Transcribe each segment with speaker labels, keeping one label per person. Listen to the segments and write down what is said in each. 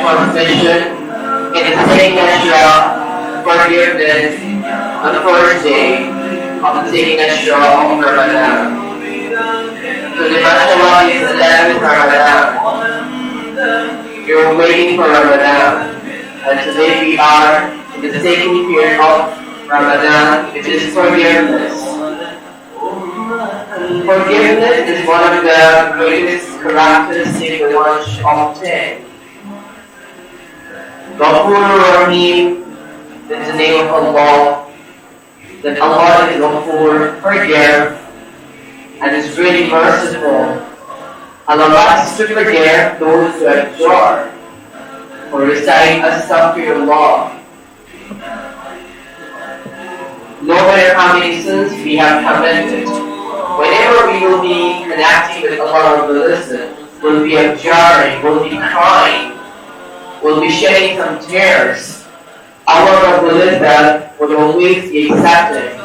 Speaker 1: transmission, it is taking extra forgiveness on the first day of the taking extra of Ramadan. So the mashallah is 11th Ramadan. You're waiting for Ramadan. And today we are in the second period of Ramadan, which is forgiveness. Forgiveness is one of the greatest characteristics we want to obtain. Ghafur Rahim is the name of Allah. That Allah is Ghafur, forgive, and is really merciful. Allah loves to forgive those who adore or recite Astaghfirullah. No matter how many sins we have committed, whenever we will be connecting with Allah, we'll be abjuring, we'll be crying, we'll be shedding some tears. Allah will always be accepted.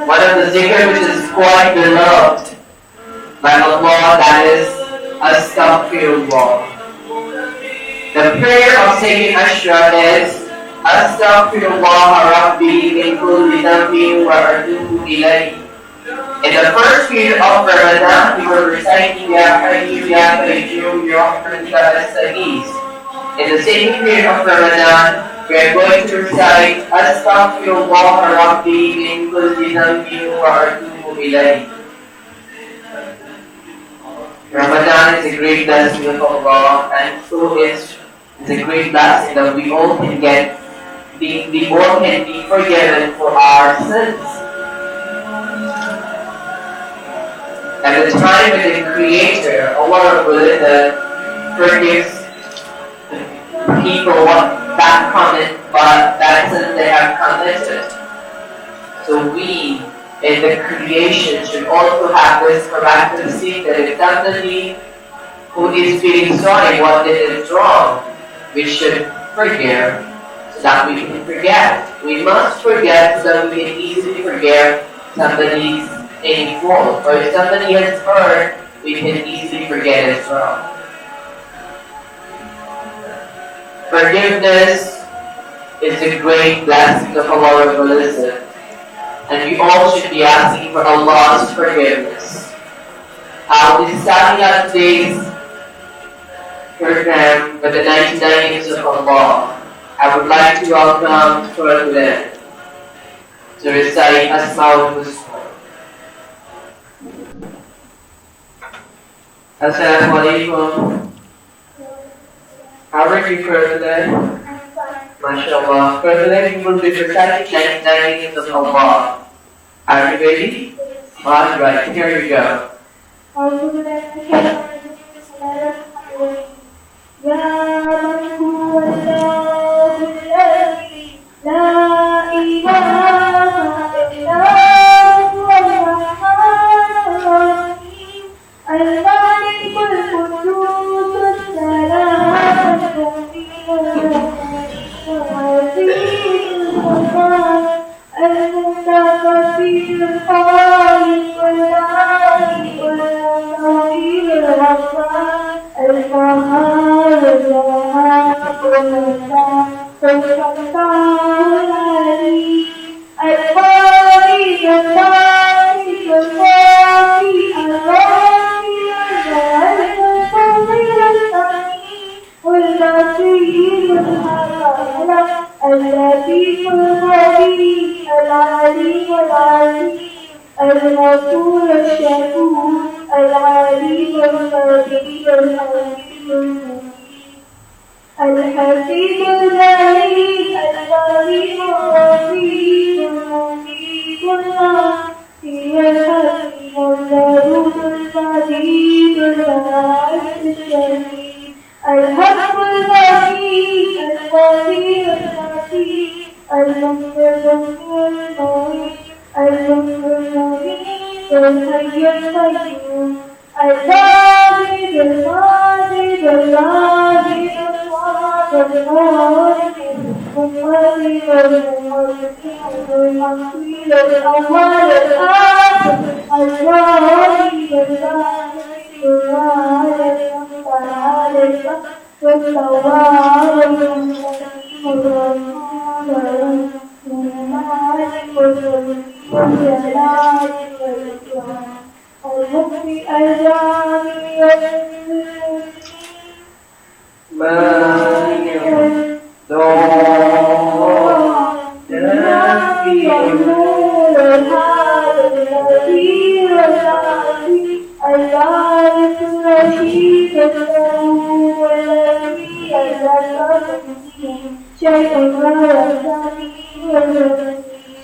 Speaker 1: One of the zikr which is quite beloved by Allah, that is Astaghfirullah. The prayer of Sayyid Ashra is Astaghfirullah Rabbi min kulli dhanbin wa atubu ilayhi. In the first period of Ramadan, we were reciting Ya Hayyu Ya Qayyum Ya Rahmatika Astaghith. In the second period of Ramadan, we are going to recite Astaghfirullah Rabbi min kulli dhanbin wa atubu ilayhi. Ramadan is a great blessing of Allah, and so is a great blessing that we all can get. We all can be forgiven for our sins. At the time when the Creator, Allah forgives people that sin they have committed. So we in the creation should also have this characteristic that if somebody who is feeling sorry what they did wrong, we should forgive so that we can forget. We must forget so that we can easily forgive somebody's any fault. Or if somebody has hurt, we can easily forget as well. Forgiveness is a great blessing of Allah, and we all should be asking for Allah's forgiveness. I'll be starting out today's program with the 99 names of Allah. I would like to welcome Further to recite Asmaul Husna. Assalamu alaikum. How are you, Further? MashaAllah. Further, we will be reciting 99 names of Allah. Are you ready? Alright, here we go.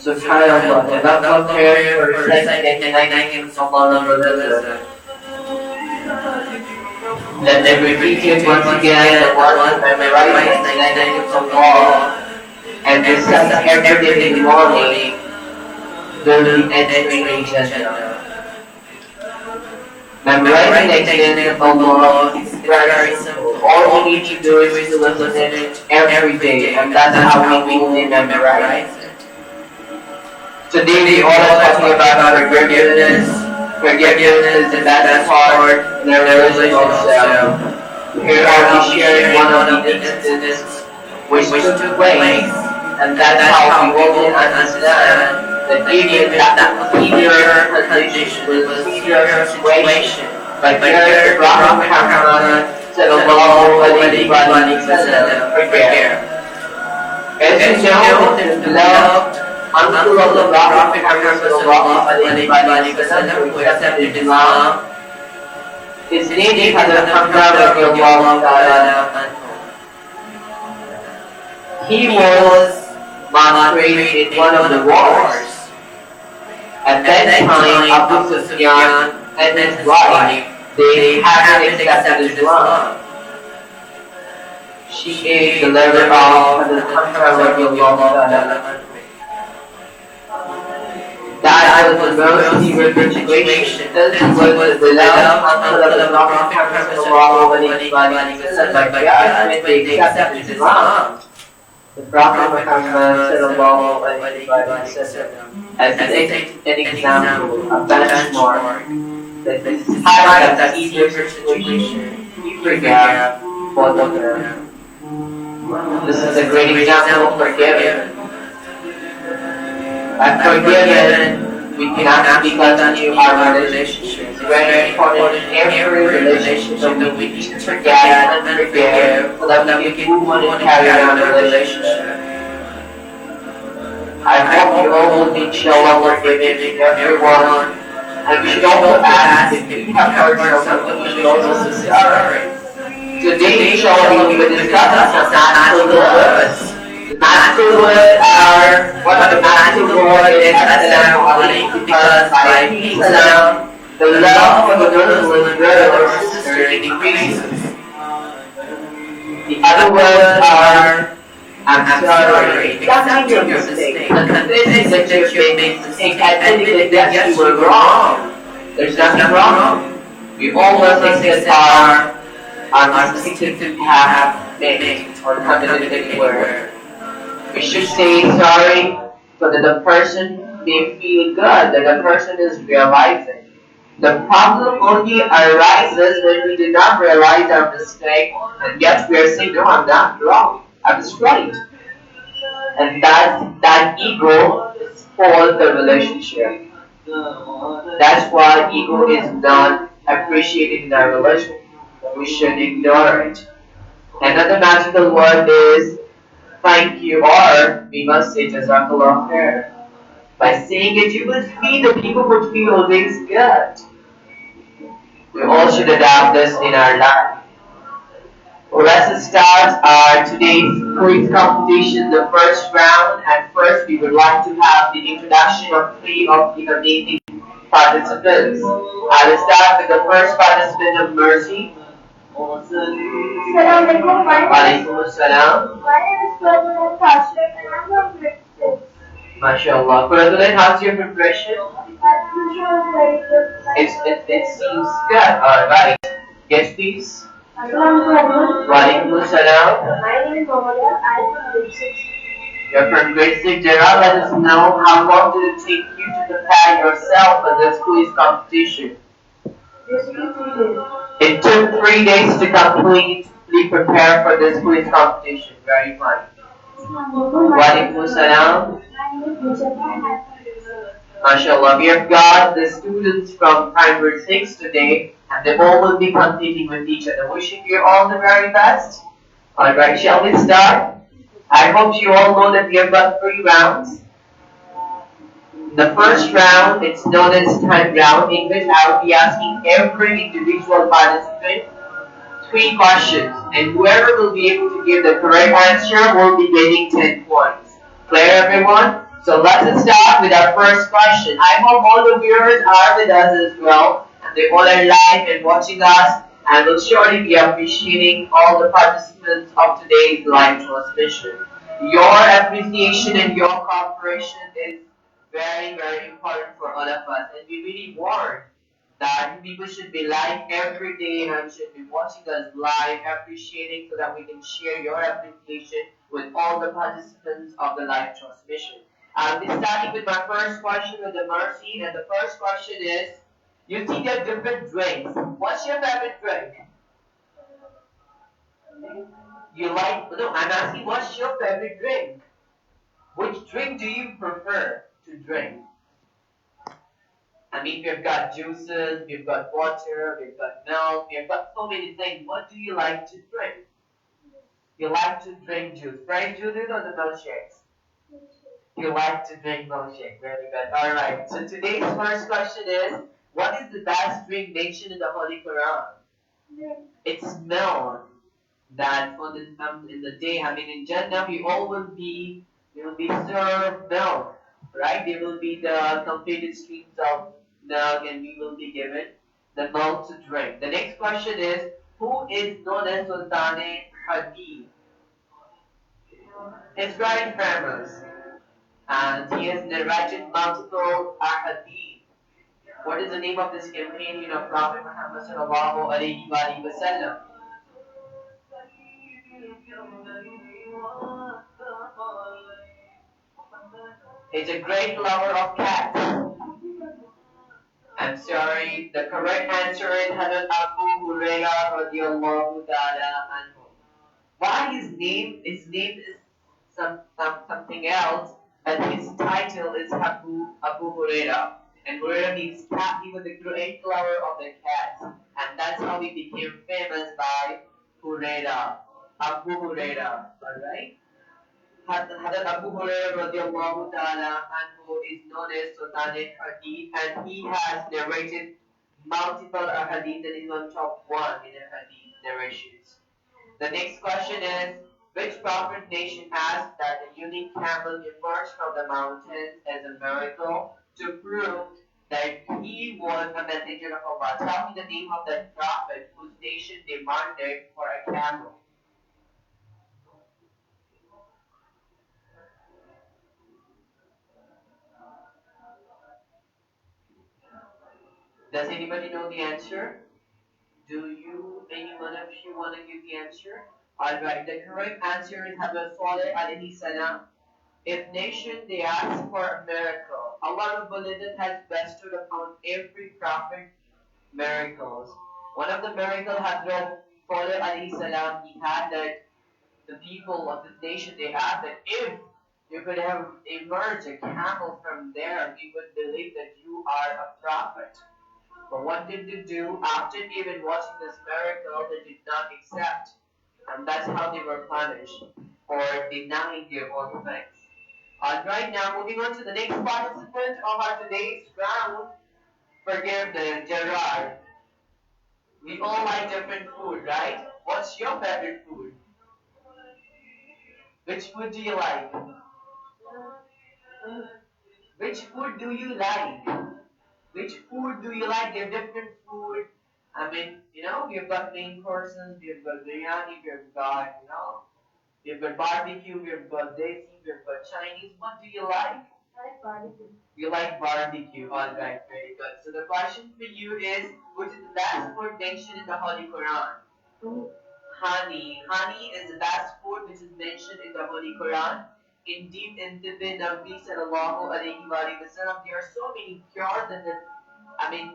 Speaker 1: Subhanallah, and that's not prayer for reciting 99 of Allah. Let them repeat it once again, the one memorize 99 of Allah, and recite every day in the morning, will be entering Jannah. Memorizing 99 of Allah is very simple. All you need to do is to listen to it every day, and that's how we will memorize it. Today we all are talking about forgiveness, and that's hard in our religion also. Here I'll be sharing one of the incidents which took place, and that's how we will understand that even that severe condition was a severe situation. But here the Prophet Muhammad sallallahu alaihi wasallam forgave. As you know, the beloved uncle of the Prophet Muhammad sallallahu alaihi wasallam who accepted Islam, his name is Hazrat Hamza radiallahu ta'ala. He was martyred in one of the wars. At that time, Abu Sufyan and his wife, they hadn't accepted Islam. She is the leader of Hazrat Hamza radiallahu ta'ala. That was the most severe situation. This was the beloved uncle of the Prophet Muhammad sallallahu alaihi wasallam. But they accepted Islam. The Prophet Muhammad sallallahu alaihi wasallam as an example, a benchmark that this is that easier situation you forgive both of them. This is a great example of forgiving. By forgiving, we can actually continue our relationship. It's very important in every relationship that we need to forget and forgive so that we can move on and carry on the relationship. I hope you all will be inshallah forgiving everyone. And we should also ask if you have hurt something, we should also say sorry. Today, inshallah, we will discuss the natural words. The natural words are what the natural word is Assalamu alaikum, because by Islam, the love for the Muslim brother or sister increases. The other words are I'm sorry, that's your mistake. This is that you're making a mistake. I think that yes, you were wrong. There's nothing wrong. We all mistakes are mistakes to have made or committed anywhere. We should say sorry so that the person may feel good, that the person is realizing. The problem only arises when we do not realize our mistake and yet we are saying, no, I'm not wrong. I was right. And that ego spoils the relationship. That's why ego is not appreciated in our relationship. We should ignore it. Another magical word is thank you, or we must say jazakallah khair. By saying it, you will feel the people would feel always good. We all should adopt this in our life. Let's start our today's quiz competition, the first round. And first, we would like to have the introduction of three of the amazing participants. I will start with the first participant of Mercy.
Speaker 2: Assalamualaikum.
Speaker 1: Walaikum assalam.
Speaker 2: My name is Pratham Kashif and I'm from grade 6.
Speaker 1: MashaAllah. Pratham, how's your preparation?
Speaker 2: My preparation is very good.
Speaker 1: It seems good. Alright. Yes, please.
Speaker 2: Assalamualaikum.
Speaker 1: Walaikum assalam.
Speaker 2: My name is Mohammed. I'm from grade 6.
Speaker 1: You're from grade 6. Gerard, let us know how long did it take you to prepare yourself for this quiz competition?
Speaker 2: Basically 3 days.
Speaker 1: It took 3 days to completely prepare for this quiz competition. Very fine. Walaikum salam. MashaAllah, we have got the students from primary 6 today, and they all will be competing with each other. Wishing you all the very best. Alright, shall we start? I hope you all know that we have got 3 rounds. The first round, it's known as time round, in which I will be asking every individual participant 3 questions, and whoever will be able to give the correct answer will be getting 10 points. Clear, everyone? So let's start with our first question. I hope all the viewers are with us as well, and they all are live and watching us, and will surely be appreciating all the participants of today's live transmission. Your appreciation and your cooperation is very, very important for all of us, and we really want that people should be live every day and should be watching us live, appreciating so that we can share your appreciation with all the participants of the live transmission. I'll be starting with my first question with the Mercy, and the first question is, you see there are different drinks. What's your favorite drink? You like, no, I'm asking what's your favorite drink? Which drink do you prefer to drink? I mean, we've got juices, we've got water, we've got milk, we've got so many things. What do you like to drink? You like to drink juice. Fresh juices or the milkshakes? You like to drink milkshake. Very good. Alright, so today's first question is, what is the best drink mentioned in the Holy Quran? It's milk. That on in the day, I mean in Jannah, we will be served milk, right? There will be the completed streams of milk, and we will be given the milk to drink. The next question is, who is known as Sultan Hadid? He's very famous, and he has narrated multiple ahadith. What is the name of this companion of Prophet Muhammad sallallahu alaihi wasallam? He's a great lover of cats. I'm sorry, the correct answer is Hazrat Abu Huraira radiallahu ta'ala anhu. Why his name is something else, but his title is Abu Huraira. And Huraira means cat. He was a great lover of the cats. And that's how he became famous by Huraira. Abu Huraira. Alright? Hadrat Abu Hurairah radiallahu ta'ala anhu is known as Sultan al-Hadith, and he has narrated multiple ahadith and is on top one in ahadith narrations. The next question is, which prophet nation asked that a unique camel emerged from the mountains as a miracle to prove that he was a messenger of Allah? Tell me the name of that prophet whose nation demanded for a camel. Does anybody know the answer? Do you, any one of you, want to give the answer? Alright, the correct answer is Hazrat Saleh alayhi salam. If nation they ask for a miracle, Allah Rabbul Izzat has bestowed upon every prophet miracles. One of the miracles Hazrat Saleh alayhi salam, he had that the people of this nation, they asked that if you could have emerged a camel from there, we would believe that you are a prophet. But what did they do? After even watching this miracle, they did not accept. And that's how they were punished for denying their own things. Alright, now moving on to the next participant of our today's round. Forgiveness, Gerard. We all like different food, right? What's your favorite food? Which food do you like? Which food do you like? Which food do you like? There are different food. I mean, we've got main courses, we've got biryani, we've got, we've got barbecue, we've got desi, we've got Chinese. What do you like? You like barbecue. Alright, very good. So the question for you is, which is the best food mentioned in the Holy Quran? Honey. Honey is the best food which is mentioned in the Holy Quran. Indeed, in the Nabi sallallahu alayhi wa sallam, there are so many cures and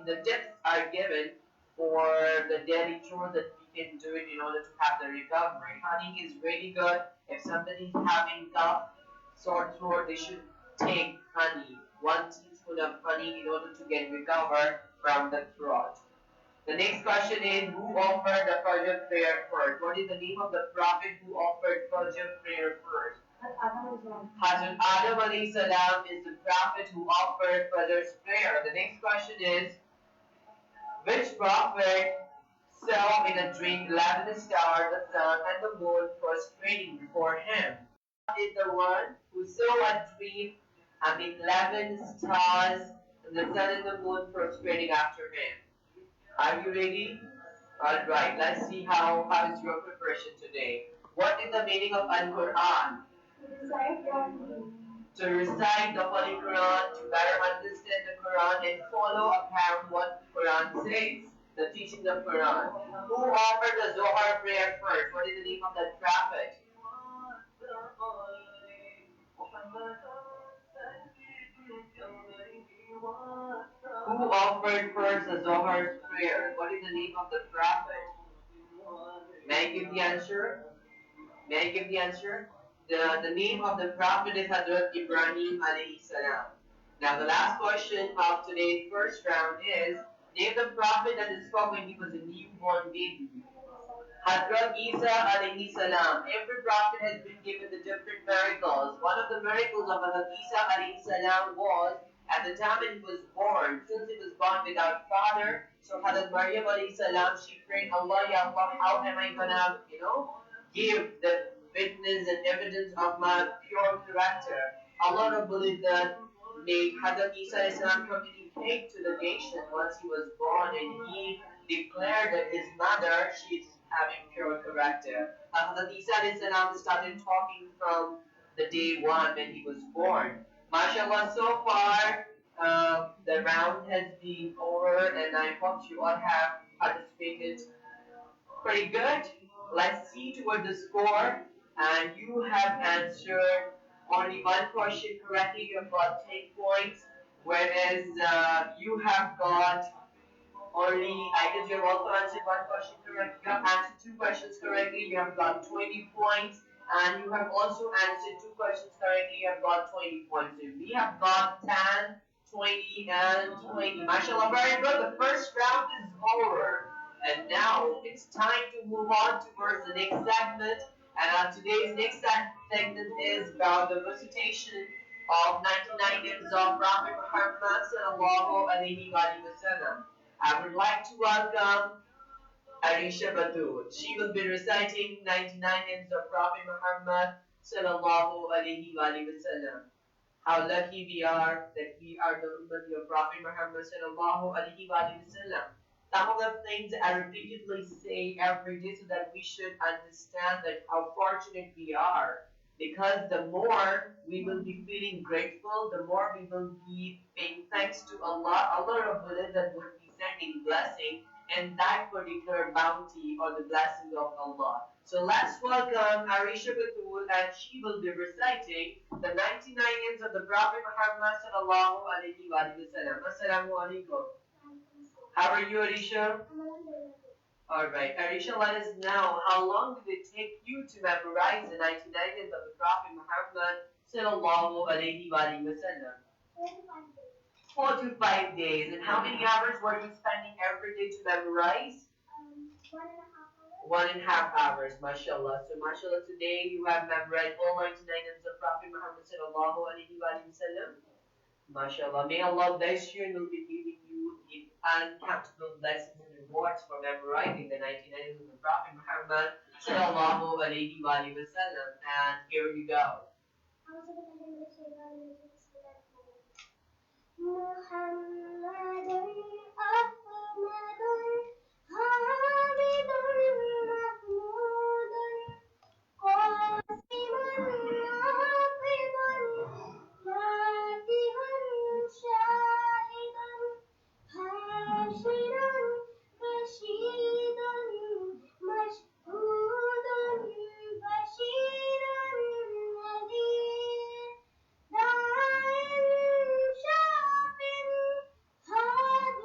Speaker 1: the tips are given for the daily chores that we can do it in order to have the recovery. Honey is really good. If somebody's having cough, sore throat, they should take honey, 1 teaspoon of honey in order to get recovered from the throat. The next question is, who offered the Fajr prayer first? What is the name of the prophet who offered Fajr prayer first? Hazrat Adam alayhi salam is the prophet who offered Fajr's prayer. The next question is, which prophet saw in a dream 11 stars, the sun, and the moon prostrating before him? Is the one who saw a dream and the 11 stars, and the sun and the moon prostrating after him. Are you ready? Alright, let's see how is your preparation today. What is the meaning of Al-Quran? To recite the Holy Quran, to better understand the Quran and follow upon what the Quran says, the teaching of Quran. Who offered the Zohar prayer first? What is the name of that prophet? Who offered first the Zohar's prayer? What is the name of the prophet? May I give the answer? May I give the answer? The name of the prophet is Hazrat Ibrahim alayhi salam. Now the last question of today's first round is, name the prophet that spoke when he was a newborn baby. Hazrat Isa alayhi salam. Every prophet has been given the different miracles. One of the miracles of Hazrat Isa alayhi salam was at the time when he was born, since he was born without father, so Hazrat Maryam alayhi salam, she prayed, Allah, Ya Allah, how am I gonna, give the witness and evidence of my pure character? Allah Rabbul Izzat made Hazrat Isa alayhi salam communicate to the nation once he was born, and he declared that his mother, she is having pure character. Hazrat Isa alayhi salam started talking from the day one when he was born. MashaAllah, so far the round has been over, and I hope you all have participated pretty good. Let's see toward the score. And you have answered only one question correctly. You have got 10 points, whereas you have got only, I guess you have also answered one question correctly. You have answered 2 questions correctly. You have got 20 points. And you have also answered 2 questions correctly. You have got 20 points. So we have got 10, 20, and 20. MashaAllah, very good. The first round is over. And now it's time to move on towards the next segment. And today's next segment is about the recitation of 99 hymns of Prophet Muhammad sallallahu alaihi wasallam. I would like to welcome Arisha Batul. She will be reciting 99 hymns of Prophet Muhammad sallallahu alaihi wasallam. How lucky we are that we are the ummah of Prophet Muhammad sallallahu alaihi wasallam. Some of the things I repeatedly say every day so that we should understand that how fortunate we are. Because the more we will be feeling grateful, the more we will be paying thanks to Allah. Allah Rabbul Izzat will be sending blessing and that particular bounty or the blessing of Allah. So let's welcome Arisha Batul, and she will be reciting the 99 hymns of the Prophet Muhammad sallallahu alaihi wasallam. Assalamu alaikum. How are you, Arisha? Alright, Arisha, let us know, how long did it take you to memorize the 99 hymns of the Prophet Muhammad sallallahu alaihi wasallam? 4 to 5 days. And how many hours were you spending every day to memorize? 1.5 hours, mashallah. So mashallah, today you have memorized all 99 hymns of Prophet Muhammad sallallahu alaihi wasallam. MashaAllah. May Allah bless you and will be giving you the uncountable blessings and rewards for memorizing the 99 hymns of the Prophet Muhammad sallallahu alaihi wasallam. And here you go.
Speaker 2: Muhammadun Ahmadun Hamidun Mahmudun Qasimun Hafidun Fatihun Shahidun Hashirun Rashidun Mashhudun Bashirun Nadir داع شاف هاد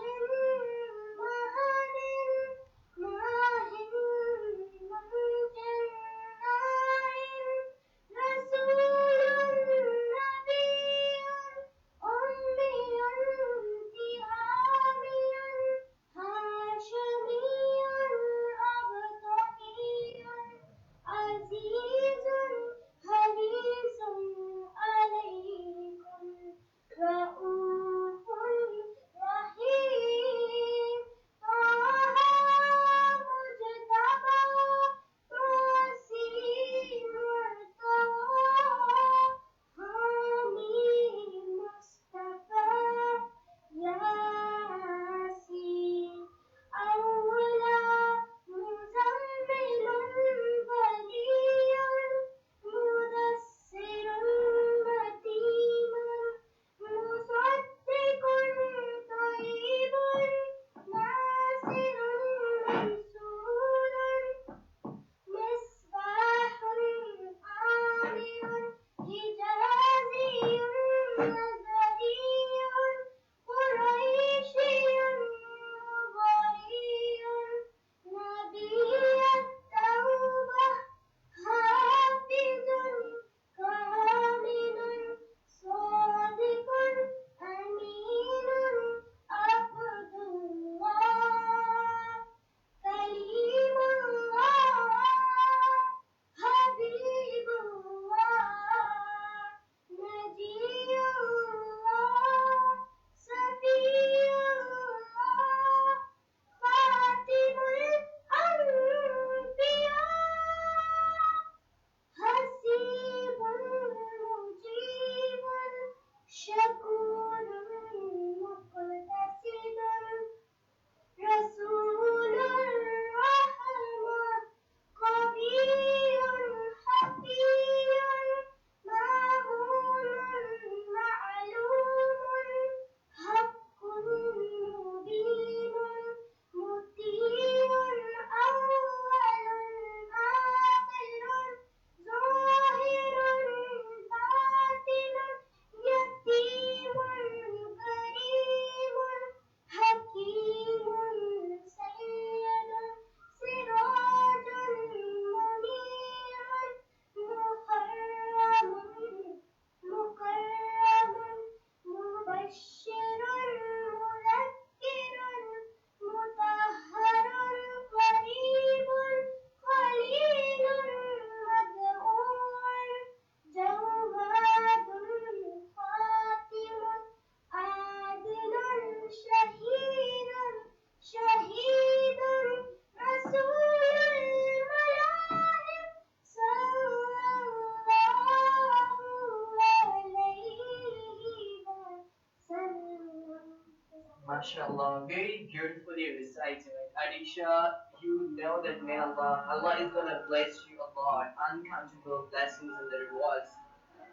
Speaker 1: MashaAllah, very beautifully recited. Adisha, you know that may Allah is gonna bless you a lot, uncountable blessings and the rewards.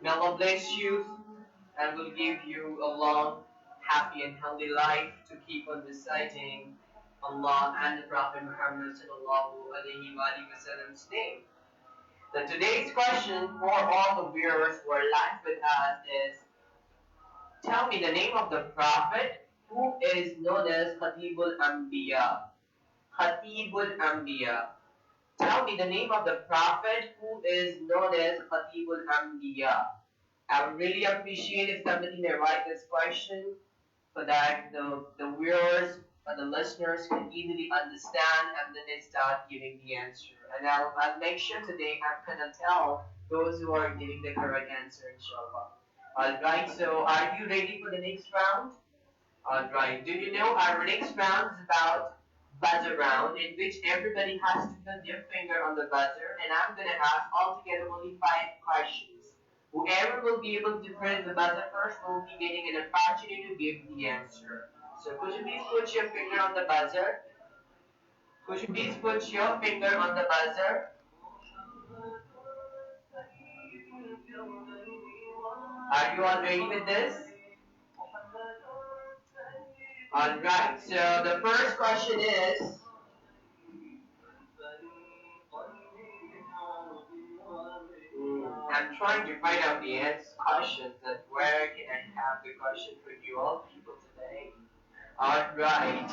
Speaker 1: May Allah bless you and will give you a long, happy and healthy life to keep on reciting Allah and the Prophet Muhammad sallallahu alaihi wasallam's name. The today's question for all the viewers who are live with us is, tell me the name of the Prophet who is known as Khatibul Anbiya. Khatibul Anbiya. Tell me the name of the Prophet who is known as Khatibul Anbiya. I would really appreciate if somebody may write this question so that the viewers or the listeners can easily understand and then they start giving the answer. And I'll make sure today I'm gonna tell those who are giving the correct answer, inshallah. Alright, so are you ready for the next round? Alright, do you know our next round is about buzzer round in which everybody has to put their finger on the buzzer and I'm gonna ask altogether only 5 questions. Whoever will be able to press the buzzer first will be getting an opportunity to give the answer. So could you please put your finger on the buzzer? Could you please put your finger on the buzzer? Are you all ready with this? Alright, so the first question is, I'm trying to find out the answer questions that where can I have the question for you all people today? Alright.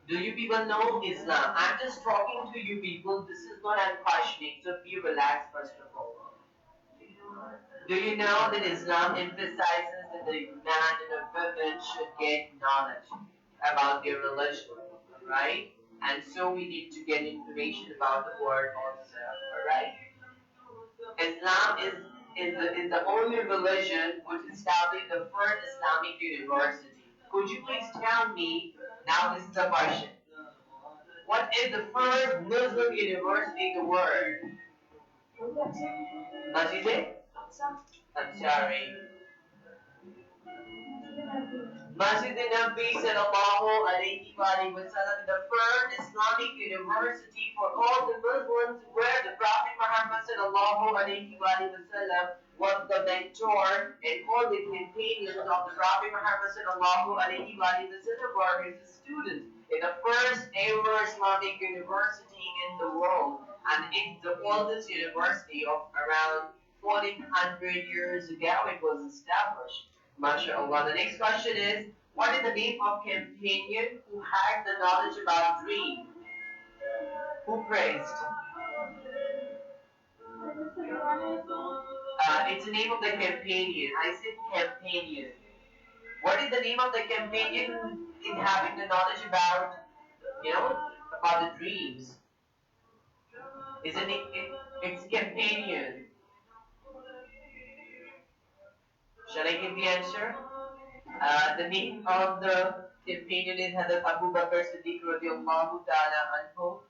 Speaker 1: Do you people know Islam? I'm just talking to you people. This is not I'm questioning, so be relaxed first of all. Do you know that Islam emphasizes that the man and a woman should get knowledge about their religion, right? And so we need to get information about the word also, alright? Islam is the only religion which established the first Islamic university. Could you please tell me, now this is a question, what is the first Muslim university in the world? What is it? I'm sorry. Masjid Nabi sallallahu alayhi wasallam, the first Islamic university for all the Muslims where the Prophet Muhammad sallallahu alayhi wasallam was the mentor and all the companions of the Prophet Muhammad sallallahu alayhi wasallam were his students in the first ever Islamic university in the world, and it's the oldest university of around 1400 years ago it was established. MashaAllah. The next question is, what is the name of companion who had the knowledge about dream? Who praised? It's the name of the companion. I said companion. What is the name of the companion who is having the knowledge about, about the dreams? Isn't it's companion. Shall I give the answer? The name of the companion is Hazrat Abu Bakr Siddiq radiallahu ta'ala anhu.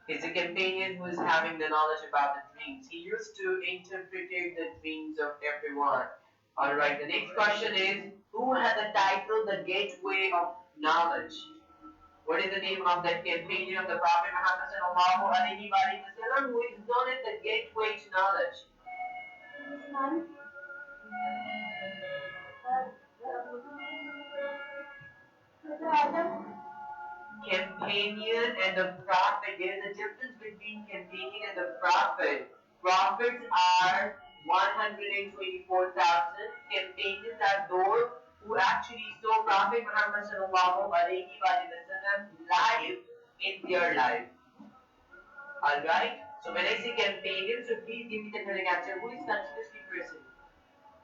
Speaker 1: He's a companion who is having the knowledge about the dreams. He used to interpret the dreams of everyone. Alright, the next question is, who had the title The Gateway of Knowledge? What is the name of that companion of the Prophet Muhammad sallallahu alaihi wasallam who is known as the Gateway to Knowledge? Companion and the prophet. There is a difference between companion and the prophet. Prophets are 124,000. Companions are those who actually saw Prophet Muhammad sallallahu alaihi wasallam live in their life. Alright? So when I say companion, so please give me the correct answer. Who is continuously present?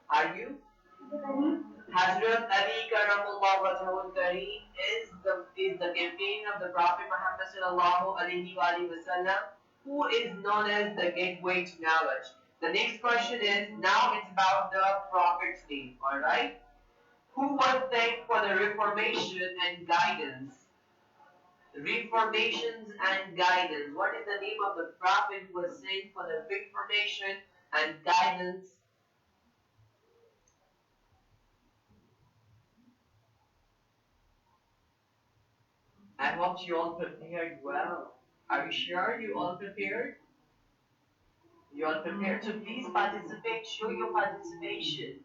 Speaker 1: Are you? Hazrat Ali Karamullah Wajhul Kareem is the companion of the Prophet Muhammad sallallahu alaihi wasallam, who is known as the gateway to knowledge. The next question is, now it's about the Prophet's name, alright? Who was sent for the reformation and guidance? Reformations and guidance. What is the name of the Prophet who was sent for the reformation and guidance? I hope you all prepared well. Are you sure you all prepared? You all prepared? So please participate. Show your participation.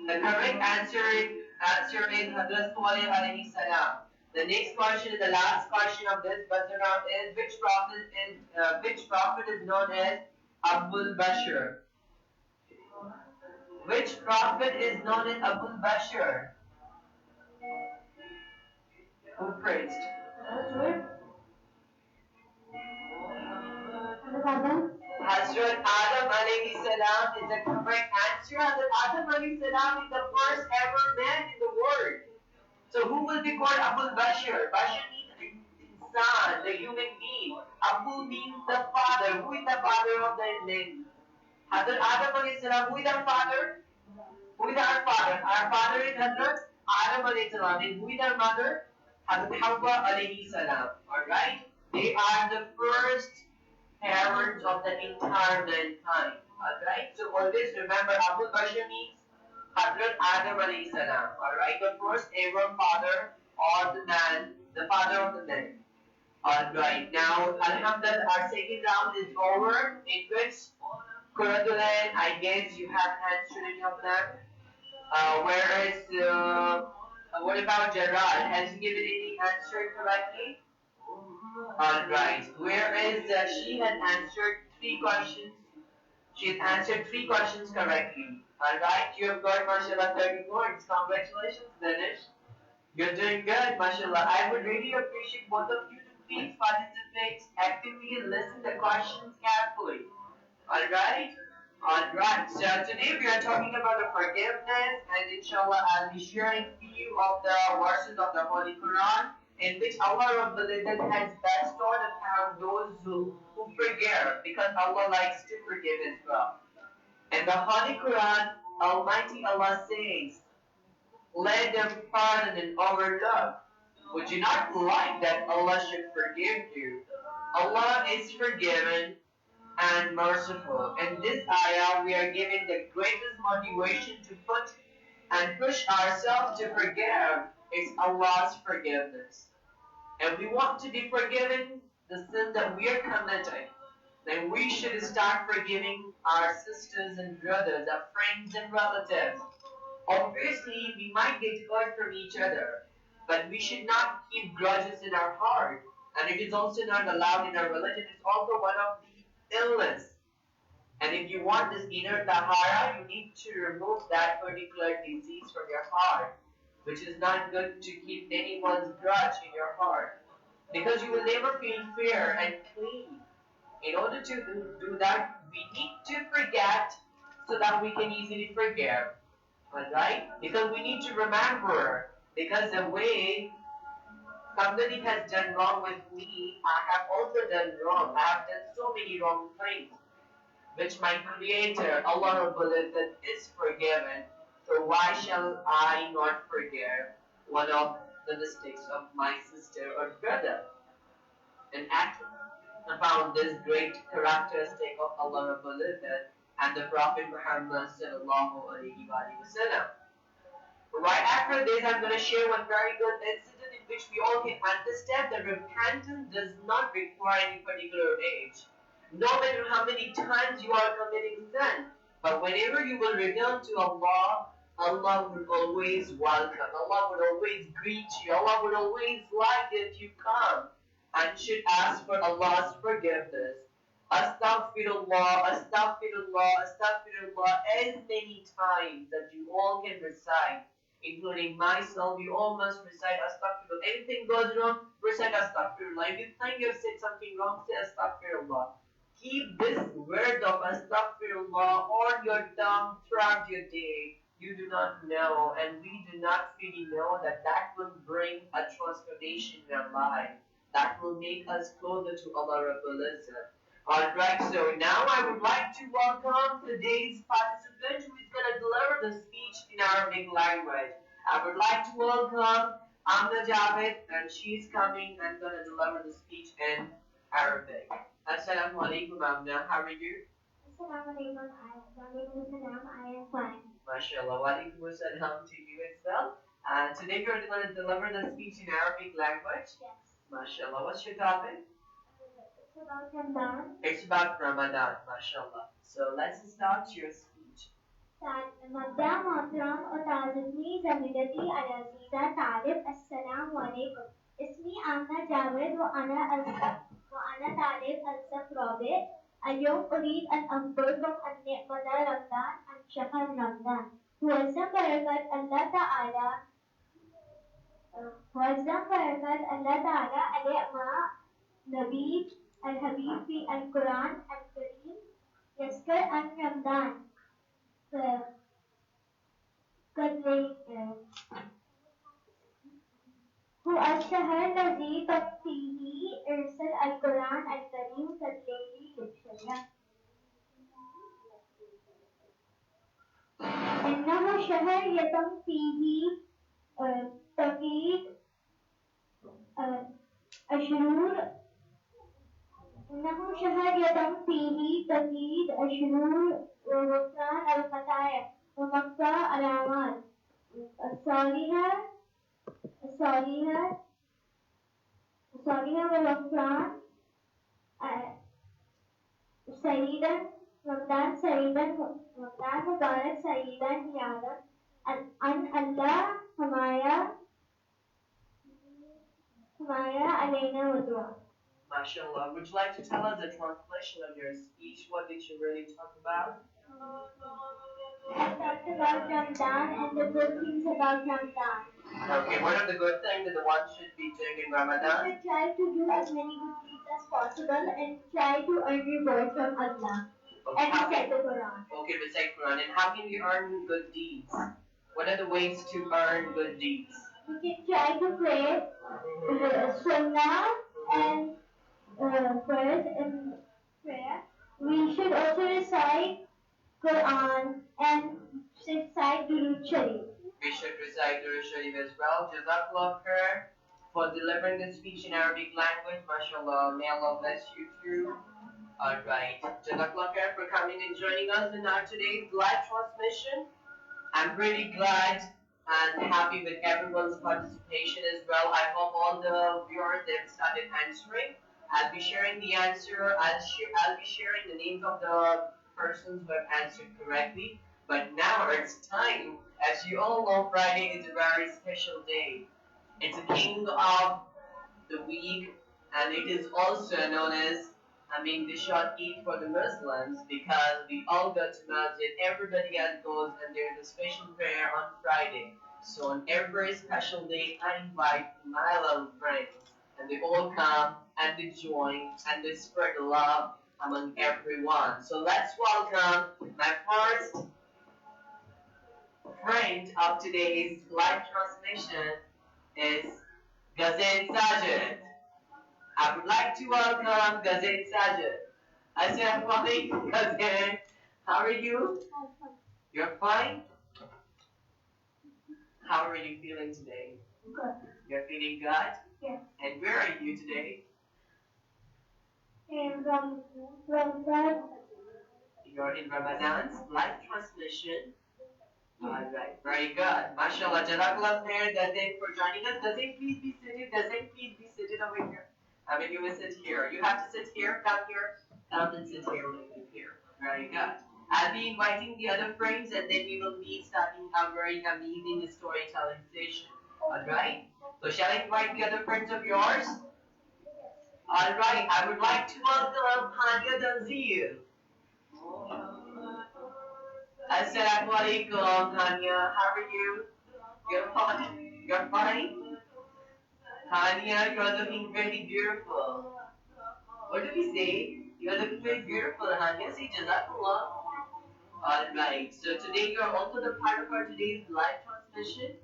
Speaker 1: The correct answer is Hazrat Salih alayhi salam. The next question, the last question of this buzzer round is which prophet is known as Abul Bashar? Which prophet is known as Abul Bashar? Who praised? Hazrat Adam alayhi salam is the correct answer. Hazrat Adam alayhi salam is the first ever man in the world. So who will be called Abul Bashar? Bashar means insan, the human being. Abu means the father. Who is the father of the name? Hazrat Adam alayhi salam. Who is our father? Who is our father? Our father is Hazrat Adam alayhi salam. And who is our mother? Hazrat Hawwa alayhi salam. Alright? They are the first parents of the entire mankind. Alright? So always remember Abu Bashar means Hazrat Adam alayhi salam. Alright? The first ever father of the man, the father of the man. Alright, now Alhamdulillah, our second round is over. In which Kuratulan, I guess you haven't answered any of them. What about Gerard? Has he given any answer correctly? Alright, whereas she had answered three questions. She has answered three questions correctly. Alright, you have got mashallah 30 points. Congratulations, Dinesh. You're doing good, mashallah. I would really appreciate both of you to please participate actively and listen to questions carefully. Alright? Alright, so today we are talking about the forgiveness, and inshallah I'll be sharing few of the verses of the Holy Quran in which Allah Rabbul Izzat has bestowed upon those who forgive, because Allah likes to forgive as well. In the Holy Quran, Almighty Allah says, let them pardon and overlook. Would you not like that Allah should forgive you? Allah is forgiven and merciful. In this ayah, we are given the greatest motivation to put and push ourselves to forgive is Allah's forgiveness. And we want to be forgiven the sins that we are committing. Then we should start forgiving our sisters and brothers, our friends and relatives. Obviously, we might get hurt from each other, but we should not keep grudges in our heart. And it is also not allowed in our religion. It's also one of the illness. And if you want this inner tahara, you need to remove that particular disease from your heart, which is not good to keep anyone's grudge in your heart, because you will never feel fair and clean. In order to do that, we need to forget so that we can easily forgive. Alright? Because we need to remember, because the way somebody has done wrong with me, I have also done wrong. I have done so many wrong things, which my Creator, Allah Rabbul Izzat, is forgiven. So why shall I not forgive one of the mistakes of my sister or brother? And act upon this great characteristic of Allah Rabbul Izzat and the Prophet Muhammad sallallahu alaihi wasallam. Right after this, I'm going to share one very good incident in which we all can understand that repentance does not require any particular age. No matter how many times you are committing sin, but whenever you will return to Allah, Allah would always welcome. Allah would always greet you. Allah would always like that you come and should ask for Allah's forgiveness. Astaghfirullah, astaghfirullah, astaghfirullah, as many times that you all can recite, including myself. You all must recite astaghfirullah. Anything goes wrong, recite astaghfirullah. If you think you have said something wrong, say astaghfirullah. Keep this word of astaghfirullah on your tongue throughout your day. You do not know, and we do not really know that that will bring a transformation in our life. That will make us closer to Allah Rabbul Izzat. Alright, so now I would like to welcome today's participant who is going to deliver the speech in Arabic language. I would like to welcome Amna Javed, and she's coming and going to deliver the speech in Arabic. Assalamu alaikum Amna, how are you?
Speaker 2: Assalamu alaikum, I am fine.
Speaker 1: MashaAllah, wa alaikum assalam to you as well. And today you're going to deliver the speech in Arabic language?
Speaker 2: Yes.
Speaker 1: MashaAllah. What's your topic?
Speaker 2: It's about Ramadan.
Speaker 1: It's about Ramadan, MashaAllah. So let's start your speech.
Speaker 2: مبدأ محترم और ताज़गी ज़मीरती अज़ीज़ा तालिब अस्सलाम वालेकुम اسمي آمنة جاويد وأنا طالب ألسف رابع اليوم أريد أن أخبركم عن نعمة رمضان عن شهر رمضان وزن بركة الله تعالى عليه مع نبي الحبيب في القرآن الكريم يذكر عن رمضان هو الشهر الذي فيه أرسل القرآن الكريم كالليل للشيء إنه شهر يتم فيه تقييد الشرور وغفران الخطايا ومغفرة الأعمال الصالحة وغفران سعيدا رمضان مبارك سعيدا يعلم أن الله حماية علينا ودعاء.
Speaker 1: MashaAllah. Would you like to tell us the translation of your speech? What did you really talk about?
Speaker 2: I talked about Ramadan and the good things about Ramadan.
Speaker 1: Okay, what are the good things that the one should be doing in Ramadan?
Speaker 2: We should try to do as many good deeds as possible and try to earn reward from Allah.
Speaker 1: Okay,
Speaker 2: And recite the Quran.
Speaker 1: Okay, recite Quran. And how can we earn good deeds? What are the ways to earn good deeds?
Speaker 2: We can try to pray Sunnah and first in prayer. We should also recite Quran and recite Durud Sharif.
Speaker 1: We should recite Durud Sharif as well. Jazakallah khair for delivering the speech in Arabic language. MashaAllah. May Allah bless you too. Alright. Jazakallah khair for coming and joining us in our today's live transmission. I'm pretty glad and happy with everyone's participation as well. I hope all the viewers have started answering. I'll be sharing the answer. I'll be sharing the names of the persons who have answered correctly. But now it's time. As you all know, Friday is a very special day. It's the king of the week, and it is also known as, the short Eid for the Muslims, because we all go to masjid, everybody else goes, and there is a special prayer on Friday. So on every special day, I invite my little friends, and they all come, and they join, and they spread the love among everyone. So let's welcome my first friend of today's live transmission is Gazette Sajid. I would like to welcome Gazette Sajid. Assalamu alaikum, Gazette. How are you? You're fine? How are you feeling today?
Speaker 2: Good.
Speaker 1: You're feeling good?
Speaker 2: Yes.
Speaker 1: And where are you today?
Speaker 2: And Ramadan.
Speaker 1: You're in Ramadan's live transmission. Alright, very good. MashaAllah, Jazakallah khair, Gazette, for joining us. Gazette, please be seated. Gazette, please be seated over here. You will sit here. You have to sit here, come here, come and sit here with me here. Very good. I'll be inviting the other friends and then we will be starting a very amazing storytelling session. Alright? So shall I invite the other friends of yours? Alright, I would like to welcome Hania Danzir. Assalamu alaikum, Hania. How are you? You're fine? You're fine? Hania, you're looking very beautiful. What do we say? You're looking very beautiful, Hania. Say Jazakallah. Alright, so today you're also the part of our today's live transmission.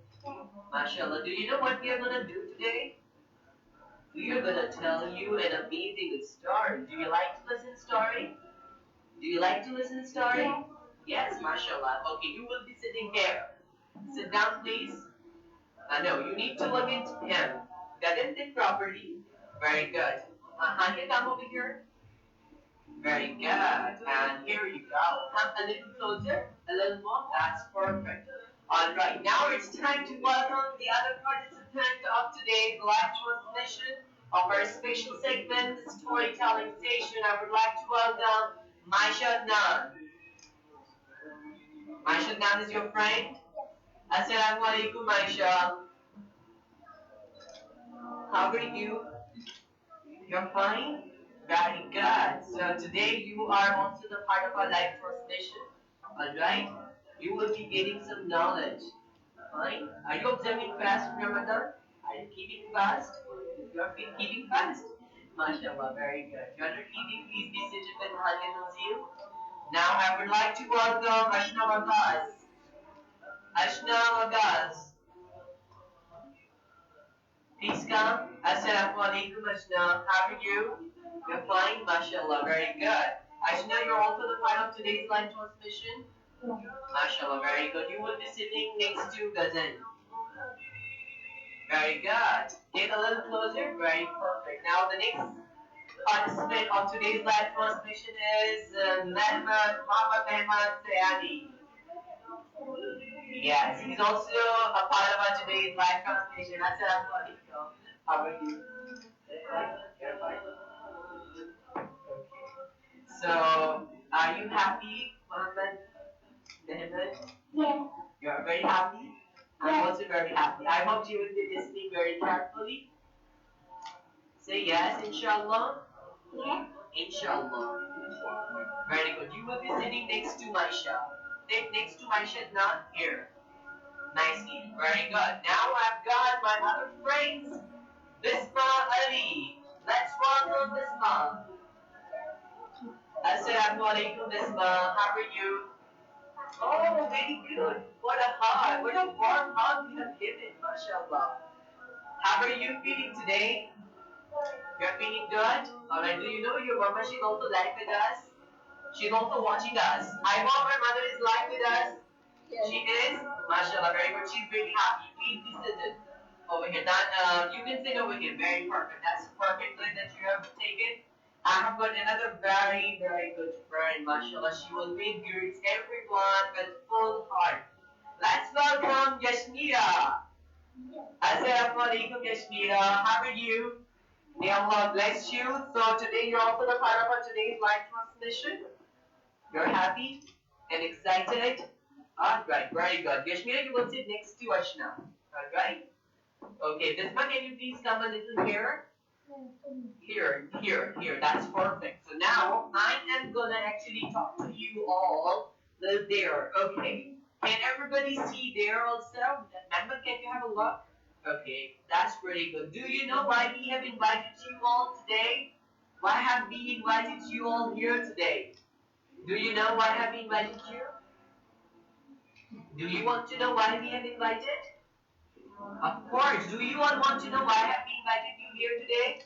Speaker 1: MashaAllah. Do you know what we are going to do today? We are going to tell you an amazing story. Do you like to listen story? Do you like to listen story? Yes, MashaAllah. Okay, you will be sitting here. Sit down, please. No, you need to look into him. That is it properly. Very good. Hania, come over here. Very good. And here you go. Come a little closer. A little more. That's perfect. Alright, now it's time to welcome the other participant of today's live transmission of our special segment, the storytelling station. I would like to welcome Maisha Nan. Maisha Nan is your friend? Assalamu alaikum, Maisha. How are you? You're fine? Very good. So today you are also the part of our live transmission. Alright? You will be getting some knowledge. Fine. Are you observing fast in Ramadan? Are you keeping fast? You are keeping fast. MashaAllah, very good. You are not keeping, please be seated with Halim Nazir. Now I would like to welcome Ashna Wagaz. Ashna Wagaz. Please come. Assalamu alaikum, Ashna. How are you? You're fine? MashaAllah, very good. Ashna, you're also the part of today's live transmission. MashaAllah, very good. You will be sitting next to Gazan. Very good. Get a little closer. Very perfect. Now the next participant of today's live transmission is Muhammad Mehman Sayani. Yes, he's also a part of our today's live transmission. Assalamu alaikum. How are you? You're fine. Okay. So, are you happy, Muhammad Mehman?
Speaker 2: Yes.
Speaker 1: You are very happy? I'm also very happy. I hope you will be listening very carefully. Say yes, inshallah.
Speaker 2: Yes.
Speaker 1: Inshallah. Very good. You will be sitting next to Maisha. Next to Maisha, not here. Nicely. Very good. Now I've got my other friends, Bisma Ali. Let's welcome Bisma. Assalamu alaikum, Bisma. How are you? Oh, very good. What a hug. What a warm hug you have given, mashallah. How are you feeling today? You're feeling good? Alright, do you know your mama, she's also live with us? She's also watching us. I hope my mother is live with us.
Speaker 2: Yes.
Speaker 1: She is? Mashallah, very good. She's very happy. Please be seated over here. That, you can sit over here. Very perfect. That's the perfect place that you have taken. I have got another very, very good friend. Mashallah, she will meet greets everyone with full heart. Let's welcome Yashmira. Assalamu alaikum, Yashmira. How are you? May Allah bless you. So today you're also the part of our today's live transmission. You're happy and excited. Alright, very good. Yashmira, you will sit next to Ashna. Alright? Okay, Bisma, can you please come a little here? Here. That's perfect. So now I am gonna actually talk to you all there. Okay. Can everybody see there also? Remember, can you have a look? Okay, that's pretty good. Do you know why we have invited you all today? Why have we invited you all here today? Do you know why have we invited you? Do you want to know why we have invited? Of course. Do you all want to know why have we invited you here today?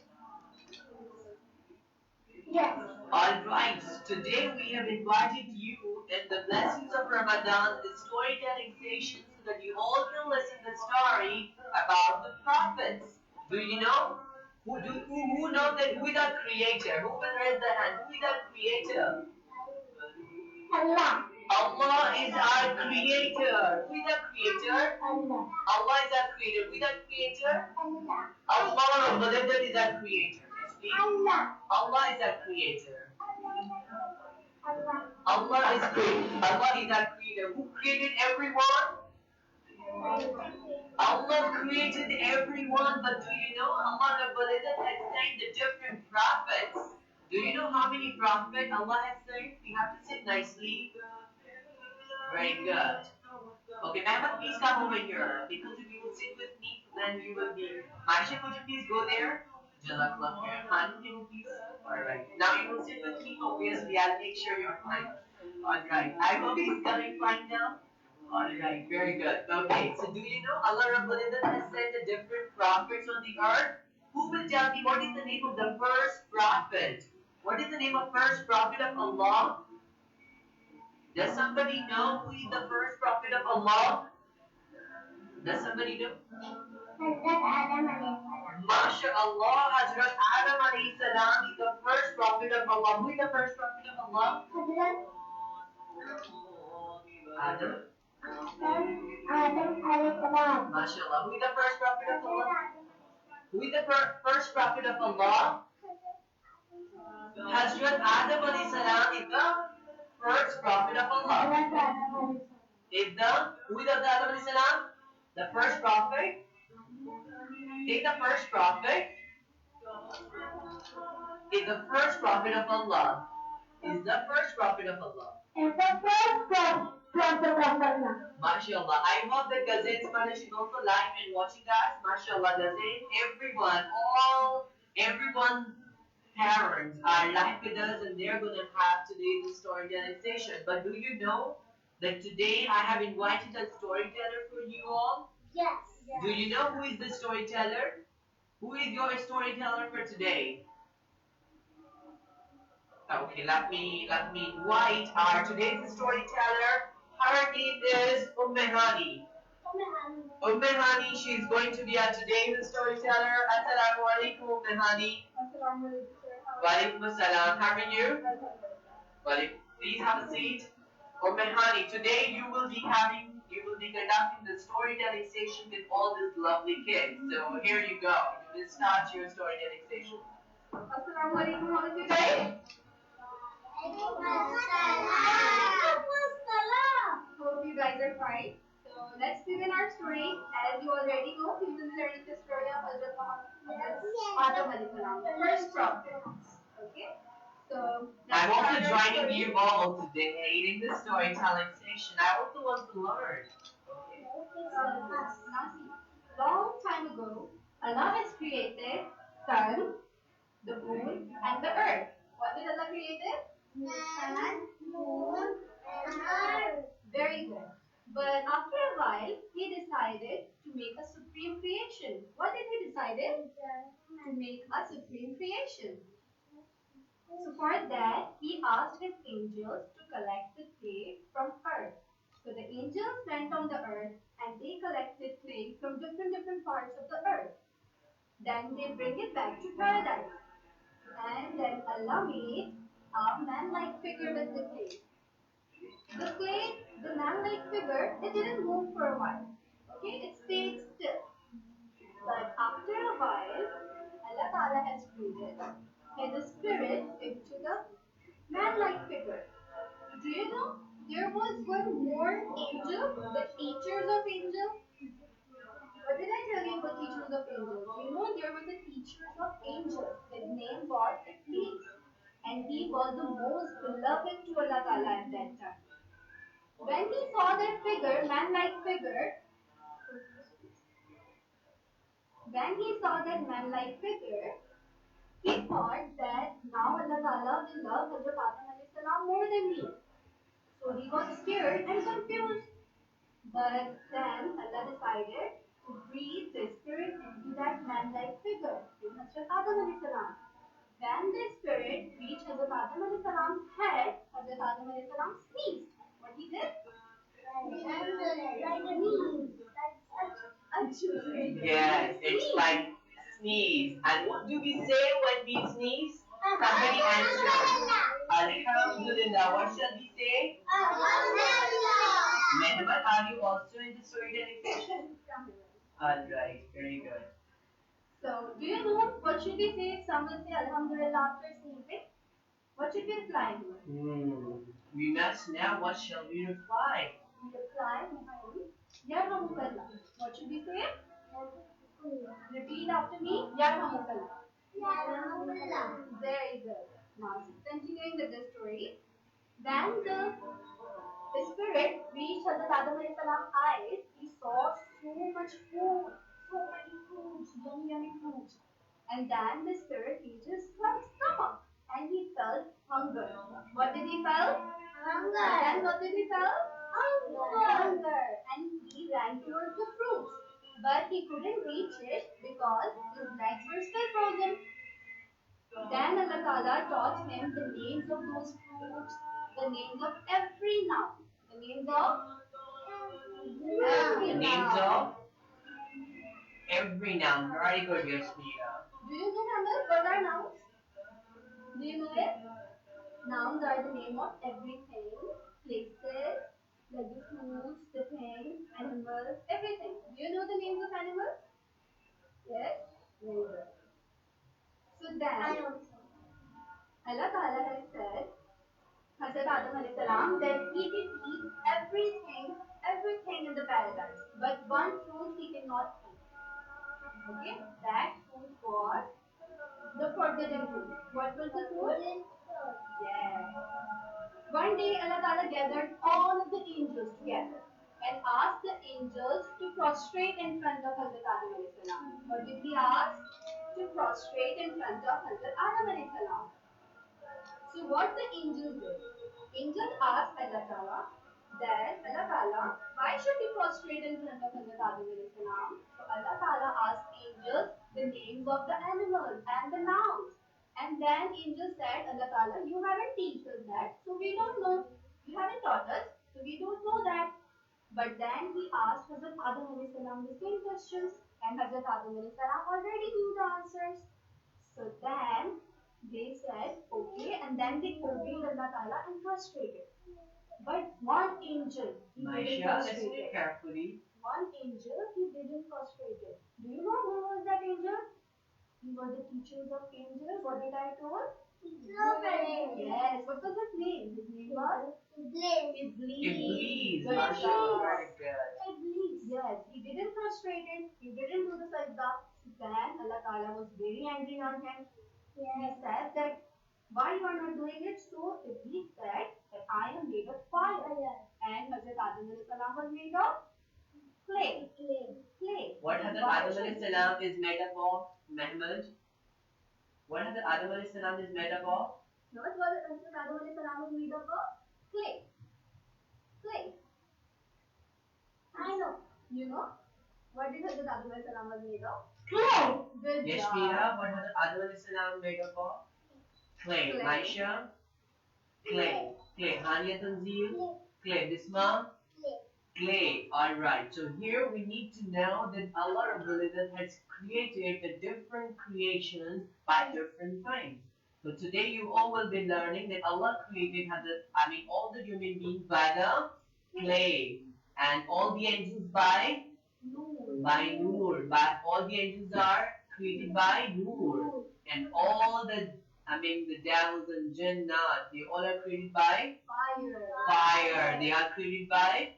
Speaker 2: Yes.
Speaker 1: Alright, today we have invited you in the blessings of Ramadan, the storytelling station, so that you all can listen the story about the prophets. Do you know? Who knows that who is our creator? Who will raise the hand? Who is our creator?
Speaker 2: Allah.
Speaker 1: Allah is our creator. Who is our creator?
Speaker 2: Allah.
Speaker 1: Allah is our creator. Who is our creator?
Speaker 2: Allah.
Speaker 1: Allah is our creator. Yes, please.
Speaker 2: Allah.
Speaker 1: Allah is our creator.
Speaker 2: Allah.
Speaker 1: Allah is great. Allah is our creator. Who created everyone? Allah created everyone, but do you know Allah Rabbul Izzat has sent the different prophets? Do you know how many prophets Allah has sent? We have to sit nicely. Very good. Okay, Mehmet, please come over here. Because if you will sit with me, then we will be. Maisha, could you please go there? Jazakallah khair. Khan, can you please? Alright. Now you will sit with me, obviously. I'll make sure you're fine. Alright. I hope he's coming fine now. Alright, very good. Okay, so do you know Allah Rabbul Izzat has sent the different prophets on the earth? Who will tell me what is the name of the first prophet? What is the name of first prophet of Allah? Does somebody know who is the first prophet of Allah? Does somebody know?
Speaker 2: Hazrat Adam alayhi salam.
Speaker 1: MashaAllah, Hazrat Adam alayhi salam is the first prophet of Allah. Who is the first prophet of Allah?
Speaker 2: Hazrat
Speaker 1: Adam.
Speaker 2: Adam alayhi salam.
Speaker 1: MashaAllah. Who is the first prophet of Allah? Who is the first prophet of Allah? Hazrat Adam alayhi salam is the first prophet of Allah. Is the who is the Adam alayhi salam? The first prophet? Is the first prophet? Is the first prophet of Allah. Is the first prophet of Allah.
Speaker 2: Is the first prophet of Allah.
Speaker 1: MashaAllah. I hope that Gazin Spanish is also live and watching us. MashaAllah, Gazin. Everyone, parents are live with us and they're going to have today's storytelling session. But do you know that today I have invited a storyteller for you all?
Speaker 2: Yes.
Speaker 1: Do you know who is the storyteller? Who is your storyteller for today? Okay, let me invite our today's storyteller. Her name is Ummehani. Ummehani, she's going to be our today's storyteller. Assalamu alaikum, Ummehani. Walaikum assalam. How are you? Please have a seat. Ummehani, today you will be conducting the storytelling session with all these lovely kids. So here you go. You will start your storytelling session.
Speaker 3: Assalamu alaikum, how are you guys? Hope you guys are fine. So let's begin our story. As you already know, we will be learning the story of Hazrat Adam alayhi salam, the first prophet. Okay? So
Speaker 1: I'm also joining you all today in the storytelling session. I also want to learn.
Speaker 3: Now see, long time ago, Allah has created sun, the moon, and the earth. What did Allah create?
Speaker 2: Sun, moon, and earth.
Speaker 3: Very good. But after a while, he decided to make a supreme creation. What did he decide? To make a supreme creation. So for that, he asked his angels to collect the clay from earth. So the angels went on the earth and they collected clay from different parts of the earth. Then they bring it back to paradise. And then Allah made a man-like figure with the clay. The clay, the man-like figure, it didn't move for a while. Okay, it stayed still. But after a while, Allah Ta'ala has created his spirit into the man-like figure. Do you know there was one more angel, the teachers of angels? What did I tell you about teachers of angels? You know there were the teachers of angels. His name was Iblis. And he was the most beloved to Allah Ta'ala at that time. When he saw that figure, man-like figure, he thought that now Allah Ta'ala will love Hazrat Adam alayhi salam more than me. So he was scared and confused. But then Allah decided to breathe the spirit into that man-like figure, in Hazrat Adam alayhi salam. When the spirit reached Hazrat Adam alayhi salam's head, Hazrat Adam alayhi salam sneezed. What he did?
Speaker 1: Yes, it's like sneeze. And what do we say when we sneeze? Somebody answer. Alhamdulillah. What shall we say? Mehmet, are you also in the storytelling session? Alright, very good.
Speaker 3: So, do you know what should we say if someone say Alhamdulillah after sneezing? What should we reply?
Speaker 1: We must know what shall we reply.
Speaker 3: We reply, Yarhamukallah. What should we say? Repeat after me, Yarhamukallah. Very good. Now, continuing with the story. Then the spirit reached Hazrat Adam alayhi salam's eyes. He saw so much food, so many fruits, yummy fruits. And then the spirit reached his stomach and he felt hunger. What did he felt?
Speaker 2: Hunger.
Speaker 3: And what did he felt? Hunger. And he ran towards the fruits. But he couldn't reach it because his legs were still frozen. Then Allah Ta'ala taught him the names of those fruits, the names of every noun. The names of every
Speaker 1: Names
Speaker 3: noun.
Speaker 1: of every noun. Very good, Yasmina.
Speaker 3: Do you know, Hamid, what are nouns? Do you know it? Nouns are the name of everything, places, Like the fruits, the things, animals, everything. Do you know the names of animals? Yes? Very good. So
Speaker 2: I
Speaker 3: then,
Speaker 2: also.
Speaker 3: Allah Ta'ala has said, Hazrat Adam alayhi salam, that he can eat everything in the paradise, but one fruit he cannot eat. Okay? That fruit was the forbidden fruit. What was the fruit? Yes. One day Allah Ta'ala gathered all of the angels together and asked the angels to prostrate in front of Hazrat Adam alayhi salam. What did he ask? To prostrate in front of Hazrat Adam alayhi salam. So what the angels did? Angels asked Allah Ta'ala that Allah Ta'ala, why should we prostrate in front of Hazrat Adam alayhi salam? So Allah Ta'ala asked angels the names of the animals and the nouns. And then angels said, Allah Ta'ala, you haven't teach us that, so we don't know. You haven't taught us, so we don't know that. But then he asked Hazrat Adam alayhi salam the same questions, and Hazrat Adam alayhi salam already knew the answers. So then they said, okay, and then they obeyed Allah Ta'ala and prostrated. But one angel, he didn't
Speaker 1: Maisha, listen
Speaker 3: prostrate.
Speaker 1: carefully.
Speaker 3: One angel, he didn't prostrate. Do you know who was that angel? He was the teachers of angels. What did I told? Yes. What was his name? His name was Iblis.
Speaker 1: Iblis.
Speaker 3: Good
Speaker 1: Mashallah,
Speaker 3: job.
Speaker 1: very good.
Speaker 3: Yes, he didn't prostrate it. He didn't do the sajda. Then Allah Ta'ala was very angry on him. He said that why you are not doing it? So Iblis said that I am made of fire. And Hazrat Adam alayhi salam was made of clay.
Speaker 1: What Hazrat Adam alayhi salam is made up of, Mehmed? What Hazrat Adam alayhi salam is made up of?
Speaker 3: No, it was Hazrat Adam alayhi salam was made up of clay.
Speaker 2: I know.
Speaker 3: You know? What did Hazrat Adam alayhi salam was made of?
Speaker 2: Clay.
Speaker 3: Good
Speaker 1: Yashmira,
Speaker 3: job.
Speaker 1: what Hazrat Adam alayhi salam made up of? Clay.
Speaker 3: Clay.
Speaker 1: Maisha? Clay. Hania Tanzil? Clay. Bisma? Clay. Alright, so here we need to know that Allah Rabbul Izzat has created the different creations by different times. So today you all will be learning that Allah created all the human beings by the clay and all the angels by Noor. But all the angels are created by Noor. And all the devils and jinnat, they all are created by fire. They are created by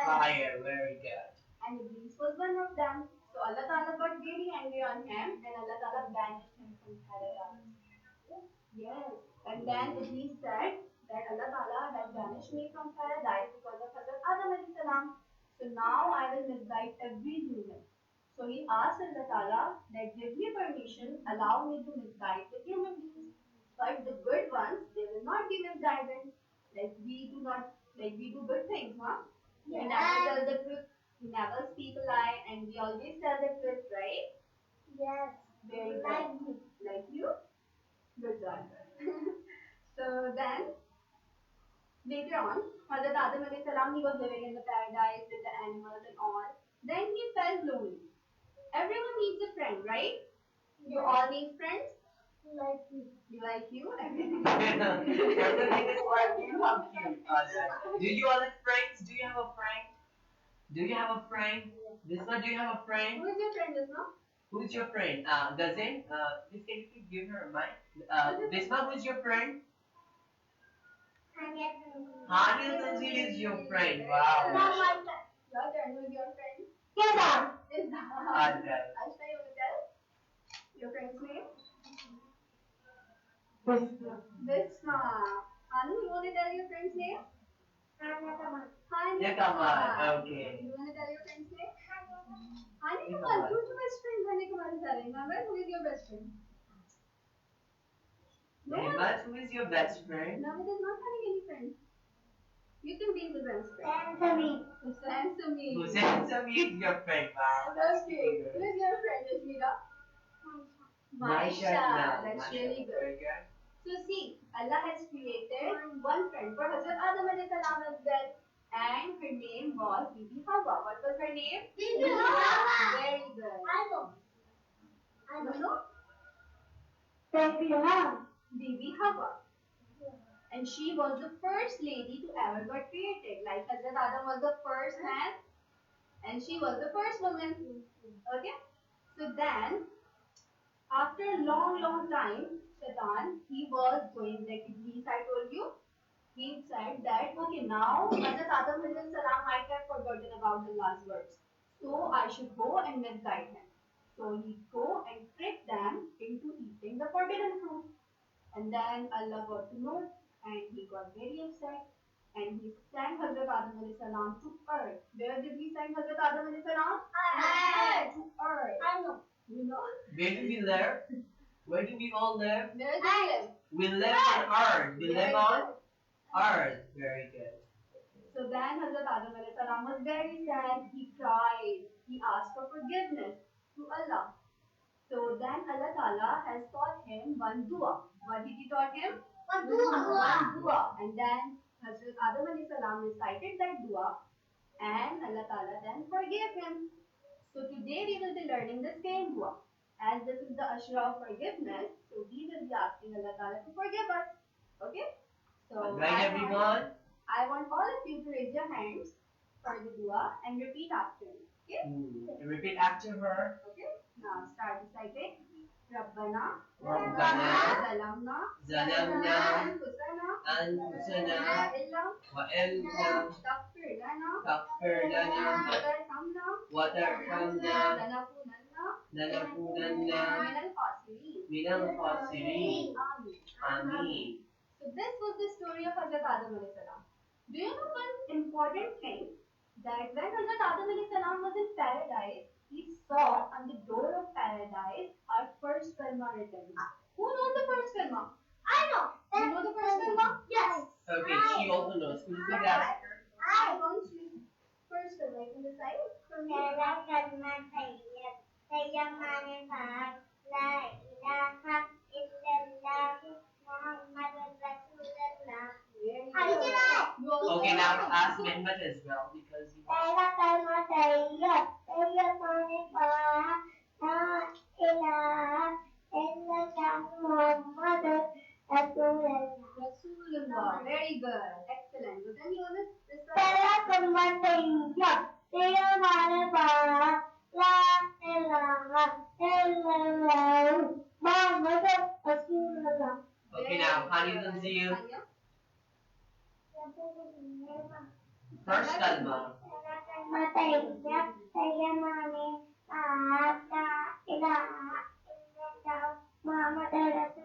Speaker 1: fire. Very good.
Speaker 3: And Iblis was one of them. So Allah Ta'ala got very angry on him and Allah Ta'ala banished him from paradise. Yes. And then Iblis said that Allah Ta'ala has banished me from paradise because of Hazrat Adam alayhi salam. So now I will misguide every human. So he asked Allah Ta'ala that give me permission, allow me to misguide the human beings. But the good ones, they will not be misguided. Like we do good things, huh? We never tell the truth, we never speak a lie, and we always tell the truth, right?
Speaker 2: Yes.
Speaker 3: Very good.
Speaker 2: Like me.
Speaker 3: Like you? Good job. So then, later on, Hazrat Adam alayhi salam, he was living in the paradise with the animals and all. Then he felt lonely. Everyone needs a friend, right? You all need friends?
Speaker 2: Like me.
Speaker 3: Like you? Everything.
Speaker 1: Everything is like you. How cute. Do you all have friends? Do you have a friend? Bisma, do you have a friend?
Speaker 3: Who is your friend, Isma?
Speaker 1: Who's your friend? Gazin, please can you please give her a mic? Bisma, who's your friend? Hania Tanzil is your friend. Wow.
Speaker 2: Not my friend.
Speaker 3: Your turn. Who is your friend?
Speaker 2: Yes,
Speaker 3: Isma.
Speaker 1: Okay.
Speaker 3: Ashna, you want to tell your friend's name?
Speaker 2: Bisma.
Speaker 3: Bisma. Anu, you want to tell your friend's name?
Speaker 2: Hania Kamal.
Speaker 3: Hania
Speaker 1: Kamal. Okay.
Speaker 3: You want to tell your friend's name? Hania Kamal. Who's your best friend? Hania Kamal is there. Remember, who is your best friend? No one.
Speaker 1: Mehmet, who is your best friend?
Speaker 3: Namit is not having any friends. You can be his best friend.
Speaker 2: And Sami.
Speaker 3: Hussain Sami.
Speaker 1: Hussein Sami is your friend. Wow, that's
Speaker 3: Okay.
Speaker 1: good.
Speaker 3: Who is your friend, Ashmira?
Speaker 1: Maisha.
Speaker 3: That's really good.
Speaker 1: Very good.
Speaker 3: So see, Allah has created one friend for Hazrat Adam alayhi salam as well. And her name was Bibi Hawa. What was her name?
Speaker 2: Bibi Hawa.
Speaker 3: Very good.
Speaker 2: I know.
Speaker 3: You know?
Speaker 2: Bibi Hawa.
Speaker 3: Bibi Hawa. And she was the first lady to ever got created. Like Hazrat Adam was the first man and she was the first woman. Okay? So then, after a long time, Shaitan, he was going like Iblis, I told you, he said that, okay, now Hazrat Adam salam might have forgotten about Allah's words. So I should go and misguide him. So he go and trick them into eating the forbidden fruit. And then Allah got to know and he got very upset and he sent Hazrat Adam salam to earth. Where did he send Hazrat Adam salam? Earth. To earth.
Speaker 2: I know.
Speaker 3: You know?
Speaker 1: Where do we live? Where do we all live?
Speaker 3: Where do we live?
Speaker 1: We live on earth. We live on earth. Very good.
Speaker 3: So then Hazrat Adam salam was very sad. He cried. He asked for forgiveness to Allah. So then Allah Ta'ala has taught him one dua. What did he taught him?
Speaker 2: One dua.
Speaker 3: One dua. And then Hazrat Adam salam recited that dua and Allah Ta'ala then forgave him. So today we will be learning the same dua. As this is the Ashra of forgiveness, so we will be asking Allah Ta'ala to forgive us. Okay? So
Speaker 1: Right, everyone?
Speaker 3: I want all of you to raise your hands for the dua and repeat after me. Okay?
Speaker 1: Repeat after her.
Speaker 3: Okay? Now start reciting. Rabbana
Speaker 1: ربنا
Speaker 3: Zalamna
Speaker 1: ظلمنا
Speaker 3: Anfusana
Speaker 1: أنفسنا وإن لم
Speaker 3: Taghfir lana
Speaker 1: تغفر لنا
Speaker 3: Watarhamna
Speaker 1: وترحمنا
Speaker 3: Lanakunanna
Speaker 1: لنكونن
Speaker 3: Min al-Khasirin.
Speaker 1: من الخاسرين.
Speaker 3: Ameen.
Speaker 1: Amen.
Speaker 3: So this was the story of Hazrat Adam alayhi salam. Do you know one important thing? That when Hazrat Adam alayhi salam was in paradise, he saw on the door of paradise our first kalma written. Who knows the first kalma?
Speaker 2: I know.
Speaker 3: You know the first kalma?
Speaker 2: Yes.
Speaker 1: Okay, she also knows. Could you please ask her?
Speaker 3: I want you. First kalma, you can decide.
Speaker 2: Pera kalma tayyib. Tayyib mane baat. La ilaha illallah. Muhammadur Rasulullah.
Speaker 3: Very good. You also
Speaker 1: Okay, now
Speaker 3: know.
Speaker 1: ask Mehmet as well because he wants.
Speaker 2: Pera kalma tayyib. Tayyib mane baat. La ilaha illallah. Muhammadur Rasulullah.
Speaker 3: Rasulullah. Very good. Excellent. So then you want to decide.
Speaker 2: Pera kalma tayyib. Tayyib mane baat. La ilaha illallah. Muhammadur Rasulullah.
Speaker 1: Okay, now Hani Zanziyu.
Speaker 3: Tanya?
Speaker 1: First kalma.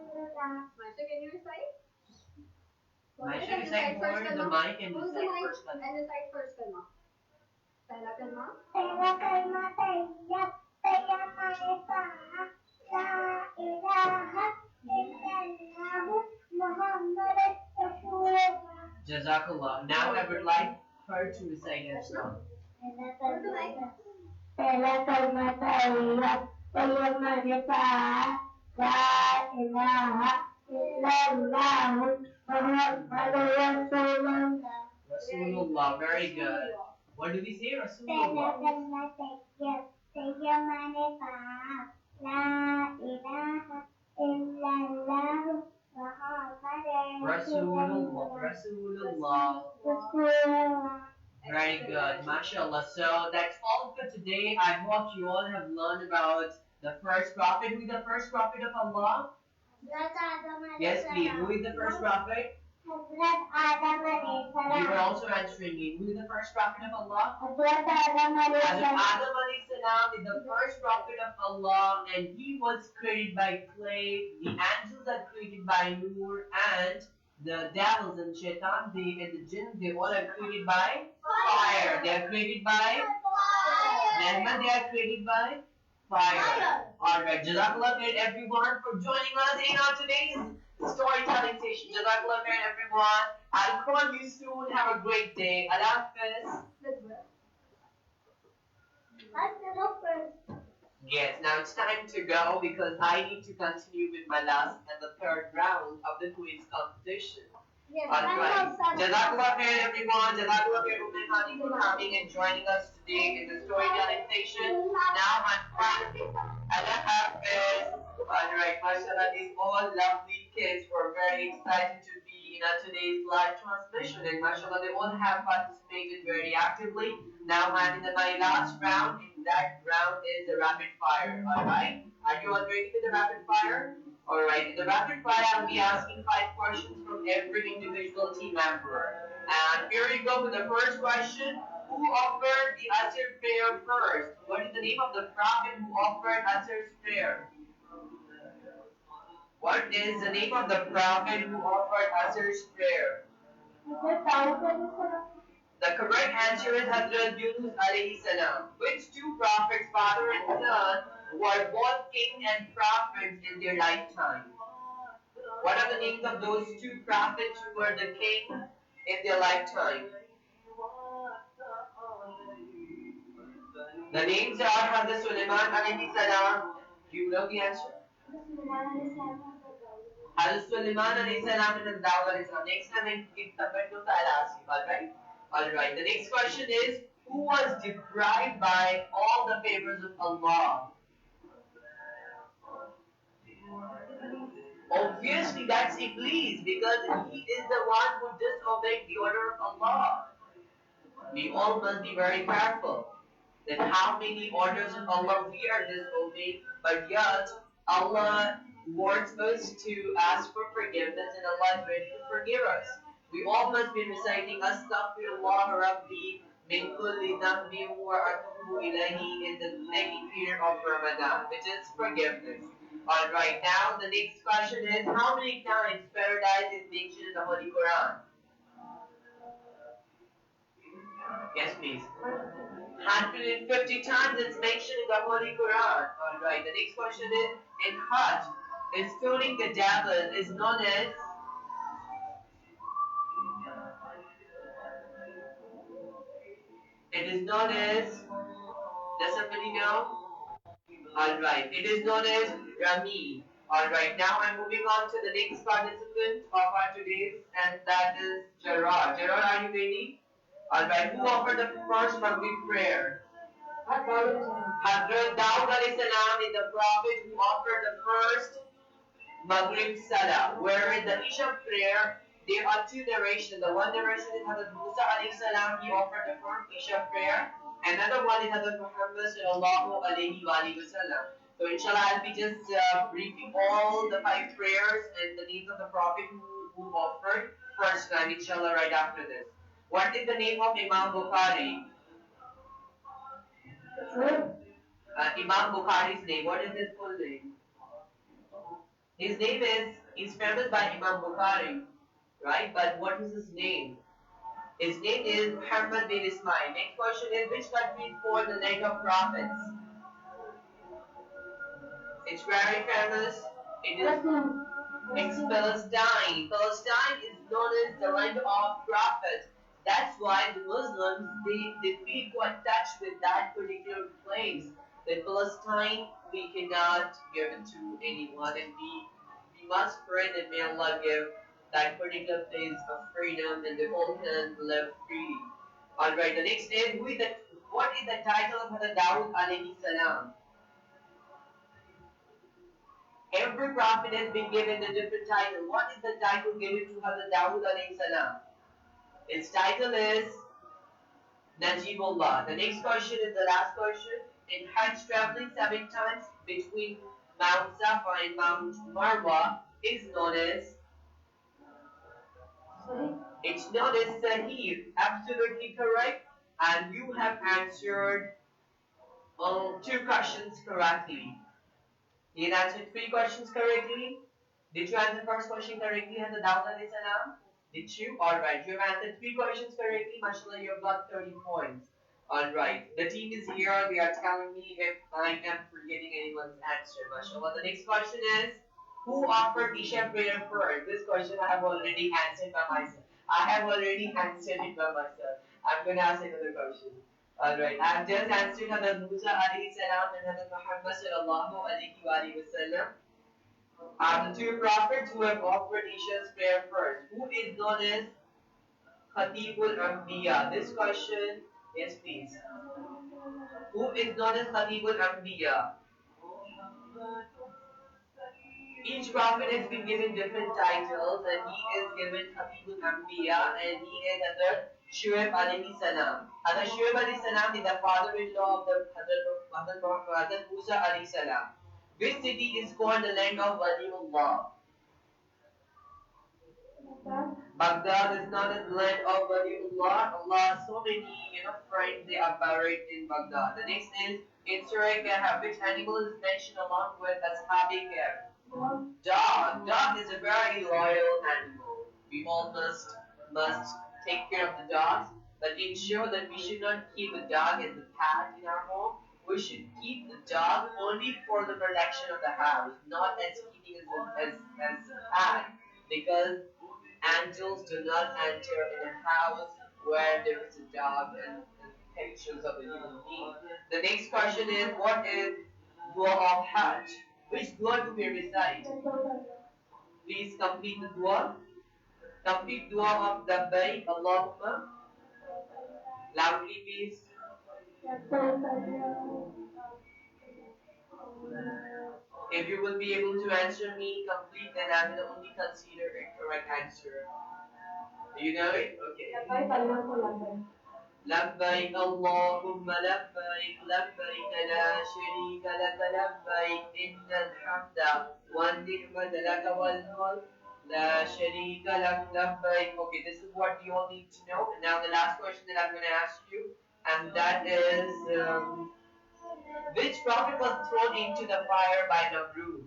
Speaker 3: Masha, can you recite?
Speaker 1: Maisha, recite for the mic and
Speaker 3: Hold the
Speaker 1: recite
Speaker 3: mic
Speaker 1: first kalma.
Speaker 3: and recite first kalma. Pehla kalma.
Speaker 1: Jazakallah. Now I would like her to recite as well.
Speaker 3: Hold the mic.
Speaker 2: Pehla kalma tayyib, tayyib mane baat, la ilaha illallah, Muhammadur Rasulullah.
Speaker 1: Rasulullah. Very good. What do we say?
Speaker 2: Pehla
Speaker 1: Rasulullah.
Speaker 2: kalma tayyib, tayyib mane baat, la ilaha illallah, Muhammadur
Speaker 1: Rasulullah. Rasulullah.
Speaker 2: Rasulullah.
Speaker 1: Very good, mashallah. So that's all for today. I hope you all have learned about the first prophet. Who is the first prophet of Allah? Yes, please. Who is the first prophet?
Speaker 2: Hazrat Adam alayhi
Speaker 1: You were
Speaker 2: salam.
Speaker 1: also answering me. Who is the first prophet of Allah?
Speaker 2: Hazrat Adam alayhi
Speaker 1: Hazrat
Speaker 2: salam.
Speaker 1: Adam alayhi salam is the first prophet of Allah, and he was created by clay. The angels are created by Noor, and the devils and shaitan, and the jinn, they all are created by fire. They are created by Nehma, they are created by fire. Alright, Jazakallah khair everyone for joining us in our today's storytelling session. Jazakallah khair everyone. I'll call you soon. Have a great day. Allah Hafiz.
Speaker 3: Let's go.
Speaker 2: Let's go first.
Speaker 1: Yes, now it's time to go because I need to continue with my last and the third round of the quiz competition.
Speaker 2: Yes,
Speaker 1: Alright. Jazakallah khair everyone. Jazakallah khair Ummah Hani for coming and joining us today in the storytelling station. Now my friend Allah Hafiz. Alright, mashallah, these all lovely kids were very excited to be in today's live transmission. And mashallah, they all have participated very actively. Now I'm in my last round, and that round is the rapid fire. Alright? Are you all ready for the rapid fire? Alright, in the rapid fire, I'll be asking 5 questions from every individual team member. And here we go with the first question. Who offered the Asr prayer first? What is the name of the prophet who offered Asr's prayer? What is the name of the prophet who offered Asr's prayer? The correct answer is Hazrat Yunus alayhi salam. Which two prophets, father and son, were both king and prophets in their lifetime? What are the names of those two prophets who were the king in their lifetime? The names are Hazrat Sulaiman alayhi salam. Do you know the answer? Hazrat Sulaiman alayhi salam and Dawud alayhi salam. Next time in Tabannu, I'll ask you, alright? Alright, the next question is, who was deprived by all the favors of Allah? Obviously, that's Iblis, because he is the one who disobeyed the order of Allah. We all must be very careful that how many orders of Allah we are disobeying, but yet Allah wants us to ask for forgiveness and Allah is ready to forgive us. We all must be reciting Astaghfirullah Rabbi min kulli dhanbin wa atubu ilayhi in the second period of Ramadan, which is forgiveness. Alright, now the next question is, how many times paradise is mentioned in the Holy Quran? Yes, please. 150 times it's mentioned in the Holy Quran. Alright, the next question is, in Hajj, is stoning the devil is known as, it is known as, does somebody know? Alright, it is known as Rami. Alright, now I'm moving on to the next participant of our today's, and that is Gerard. Gerard, are you ready? Alright, who offered the first Maghrib prayer? Hazrat Dawud alayhi salam is the prophet who offered the first Maghrib Salah. Whereas the Isha prayer, there are two narrations. The one narration is Hazrat Musa alayhi salam, he offered the first Isha prayer. Another one is Hazrat Muhammad sallallahu alayhi wa sallam. So inshallah I'll be just briefing all the 5 prayers and the names of the prophet who offered first time inshallah right after this. What is the name of Imam Bukhari? Imam Bukhari's name. What is his full name? His name is famous by Imam Bukhari, right? But what is his name? His name is Muhammad bin Ismail. Next question is, which country is called the land of prophets? It's very famous. It's Palestine. Palestine is known as the land of prophets. That's why the Muslims they feel quite touched with that particular place. That Palestine we cannot give it to anyone, and we must pray that may Allah give that particular place of freedom and the whole can live freely. Alright, the next is what is the title of Hazrat Dawud alayhi salam? Every prophet has been given a different title. What is the title given to Hazrat Dawud alayhi salam? Its title is Najibullah. The next question is the last question. In Hajj, traveling 7 times between Mount Safa and Mount Marwa is known as, it's known as Sahih. Absolutely correct. And you have answered 2 questions correctly. You answered 3 questions correctly. Did you answer the first question correctly, Hazrat Dawud alayhi salam? Did you? Alright, you have answered 3 questions correctly. MashaAllah, you have got 30 points. Alright, the team is here. They are telling me if I am forgetting anyone's answer. MashaAllah, the next question is, who offered Isha prayer first? This question I have already answered by myself. I'm going to ask another question. Alright, I've just answered Hazrat Musa alayhi salam and Hazrat Muhammad sallallahu alayhi wa sallam are the 2 prophets who have offered Isha's prayer first. Who is known as Khatibul Anbiya? This question, yes please. Who is known as Khatibul Anbiya? Each prophet has been given different titles, and he is given Habibul Anbiya, and he is Hazrat Shuaib alayhi salam. Hazrat Shuaib alayhi salam is the father-in-law of the Hazrat Musa alayhi salam. Which city is called the land of Waliullah? Baghdad is not the land of Waliullah. Allah, so many friends they are buried in Baghdad. The next is in Surah Kahf, which animal is mentioned along with Ashabi Kahf? Dog. Dog is a very loyal animal. We all must take care of the dogs, but ensure that we should not keep a dog as a pet in our home. We should keep the dog only for the protection of the house, not as keeping as a pet, because angels do not enter in a house where there is a dog and pictures of a human being. The next question is, what is dua of Hajj? Which dua do we recite? Please complete the dua. Complete dua of Labbaik Allahumma. Loudly please. If you will be able to answer me complete, then I will only consider a correct answer. Do you know it? Okay. لبيك اللهم لبيك لبيك لا شريك لك لبيك إن الحمد والنعمة لك والملك لا شريك لك لبيك. Okay, this is what you all need to know. And now the last question that I'm going to ask you, and that is, which prophet was thrown into the fire by Namrud?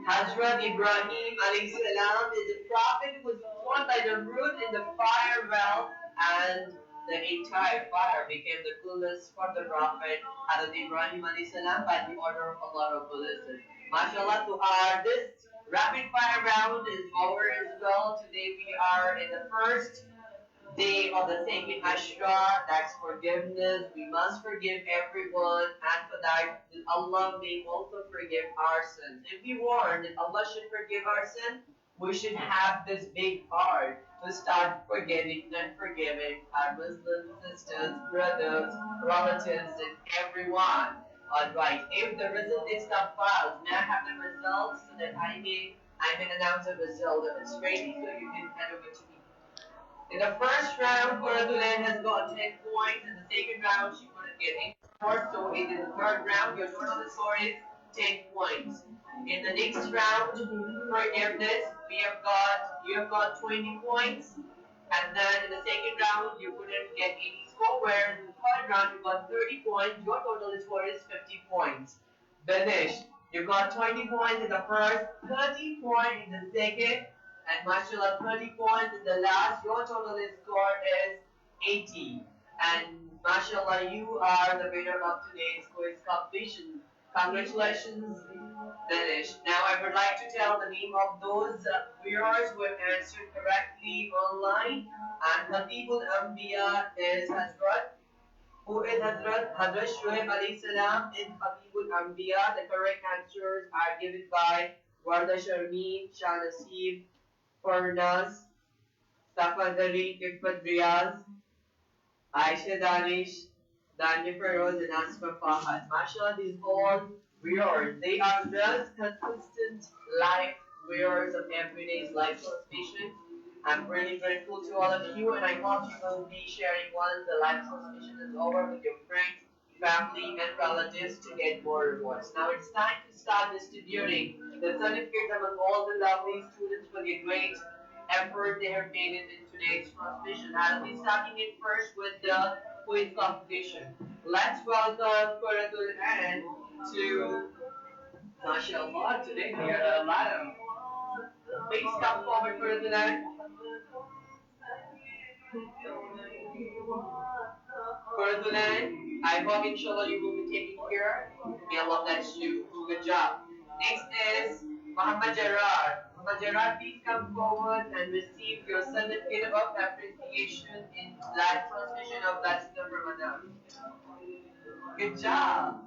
Speaker 1: Hazrat Ibrahim alayhi salam is a prophet who was thrown by the root in the fire well, and the entire fire became the coolest for the prophet Hazrat Ibrahim alayhi salam by the order of Allah Rabbul Izzat. MashaAllah, to our this rapid fire round is over as well. Today we are in the first day of the second Ashra, that's forgiveness. We must forgive everyone, and for that, Allah may also forgive our sins. If we want that Allah should forgive our sins, we should have this big heart to start forgiving and forgiving our Muslim sisters, brothers, relatives, and everyone. Alright, if the result is compiled, may I have the results so that I may announce the result. If it's ready, so you can hand over to me. In the first round, Ferdinand has got 10 points. In the second round, she couldn't get any more. So in the third round, your total score is 10 points. In the next round, forgiveness, you have got 20 points. And then in the second round, you couldn't get any score. Whereas in the third round, you got 30 points. Your total score is 50 points. Benish, you got 20 points in the first, 30 points in the second, and mashallah 30 points in the last. Your total score is 80. And mashallah, you are the winner of today's quiz competition. Congratulations, Danish. Now I would like to tell the name of those viewers who have answered correctly online. And Hatibul Anbiya is Hazrat, who is Hazrat Shuaib alayhi salam in Habibul Anbiya. The correct answers are given by Warda Sharmeen, Shah Nasib, Furnaz, Safadari, Ifat Riyaz, Aisha Danish, Danya Feroz, and Asma Fahad. MashaAllah, these all viewers, they are just consistent live viewers of everyday's live transmission. I'm really grateful to all of you, and I hope you will be sharing once the live transmission is over with your friends, family, and relatives to get more rewards. Now it's time to start distributing the certificates among all the lovely students for the great effort they have made in today's transmission. I'll be starting it first with the quiz competition. Let's welcome Quratul and to MashaAllah. Today we are a lot of. Please come forward for tonight. Ferdinand, I hope inshallah you will be taking care. May Allah bless you. Good job. Next is Muhammad Gerard. Muhammad Gerard, please come forward and receive your certificate of appreciation in live transmission of Blessing of Ramadan. Good job.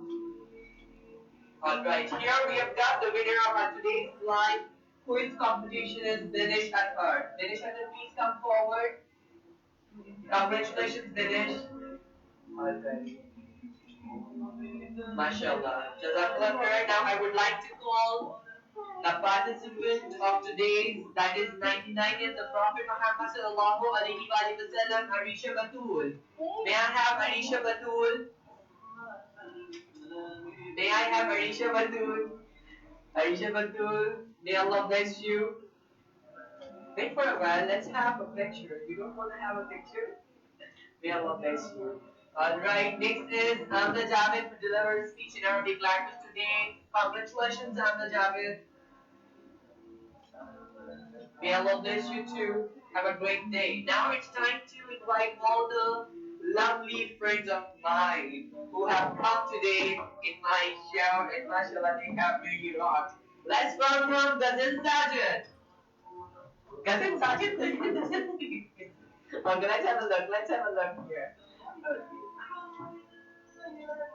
Speaker 1: Alright, here we have got the winner of our today's live quiz competition is Dinesh Athar. Dinesh Athar, please come forward. Congratulations, Dinesh. Alright. MashaAllah. Jazakallah khair. Now I would like to call the participant of today's, that is 99 years of Prophet Muhammad sallallahu alaihi wasallam, Arisha Batul. May I have Arisha Batul? May I have Arisha Batul? Arisha Batul, may Allah bless you. Wait for a while, let's have a picture. You don't want to have a picture? May Allah bless you. Alright, next is Amna Javed for delivering speech in Arabic language today. Congratulations, Amna Javed. May Allah bless you too. Have a great day. Now it's time to invite all the lovely friends of mine who have come today in my show, and mashallah they have really rocked. Let's welcome Gazin Sajid. Gazin Sajid? Okay, let's have a look. Let's have a look here.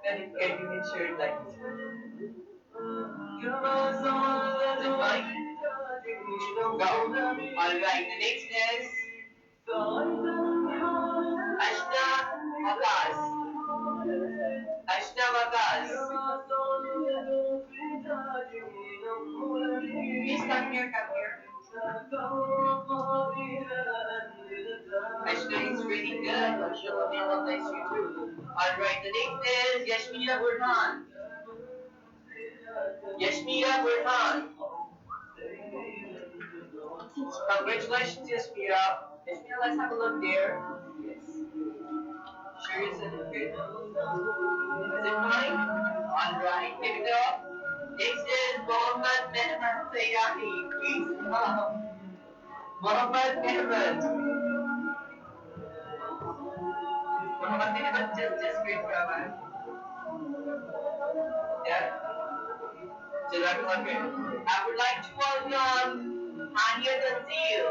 Speaker 1: Then it can be shared like this. Is it fine? Go. Alright, the next is Ashna Waqas. Ashna Waqas. Please come here, come here. Ashna is really good. MashaAllah, may Allah bless you too. Alright, the next is Yashmira Burhan. Yashmira Burhan. Congratulations, Yashmira. Yashmira, let's have a look there. Yes. Sure you said it good. Is it fine? Alright, pick it up. Next is Mohammad Mehmet Sayyahi. Please come. Mohammad Mehmet. Mohammad Mehmet, just wait for a while. Yeah? Jazakallah khair. I would like to welcome Hania Tanzil.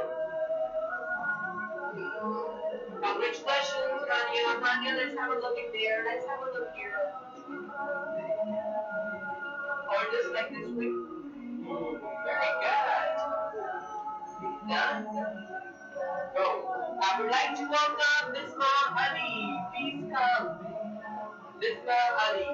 Speaker 1: Congratulations, Hania. Hania, let's have a look in there. Let's have a look here. Or just like this way. Very good. Done. Go. I would like to welcome Bisma Ali. Please come. Bisma Ali.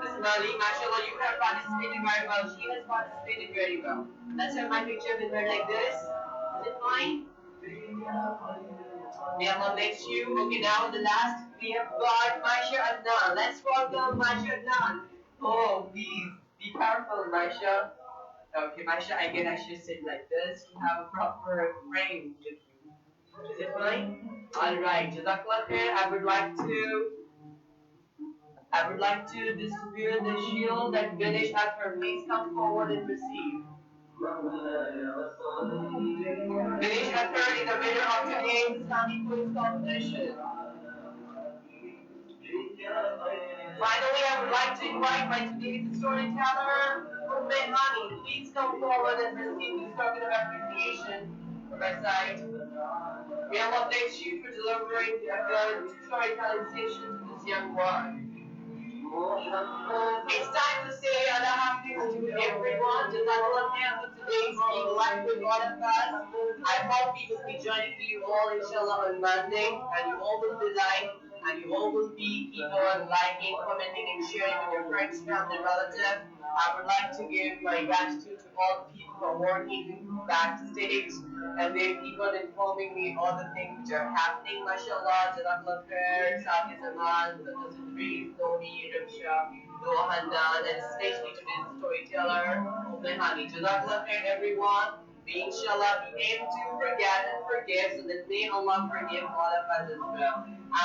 Speaker 1: Bisma Ali, mashallah, you have participated very well. She has participated very well. Let's have my picture with her like this. Is it fine? May Allah bless you. Okay, now the last we have got Maisha Adnan. Let's welcome Maisha Adnan. Oh, please be careful, Maisha. Okay, Maisha, I can actually sit like this to have a proper frame with you. Is it fine? Alright, Jazakallah khair. I would like to distribute the shield that Ganesh had her. Please come forward and receive. Ganesh had her in the winner of today's Islamic quiz competition. Finally, I would like to invite my today's storyteller, Umme Hani. Please come forward and receive this token of appreciation from my side. May Allah bless you for delivering a good storytelling session to this young one. It's time to say Allah Hafiz to everyone. Jazakallah khair for today's being live with all of us. I hope we will be joining you all inshallah on Monday, and you all will be live, and you all will be keep on liking, commenting, and sharing with your friends, family, relatives. I would like to give my gratitude to all the people who are working backstage, and they keep on informing me all the things which are happening. MashaAllah, Jazakallah khair, Safi Zaman, Santosin Breeze, Tony, Riksha, Noah Handan, and especially today's storyteller, Umme Hani. Jazakallah khair, everyone. We inshallah we aim to forget and forgive, so that may Allah forgive all of us as well.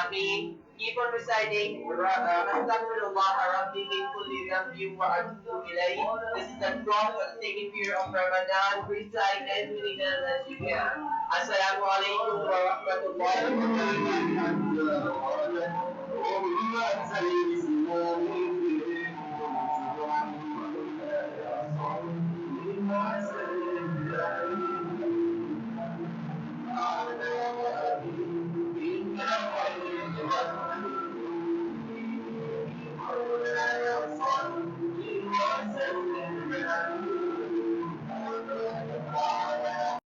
Speaker 1: Ameen. Keep on reciting Astaghfirullah Rabbi min kulli dhanbin wa atubu ilayh. This is the 12th or the second period of Ramadan. Recite as many times as you can. Assalamu alaikum wa rahmatullahi wa barakatuh.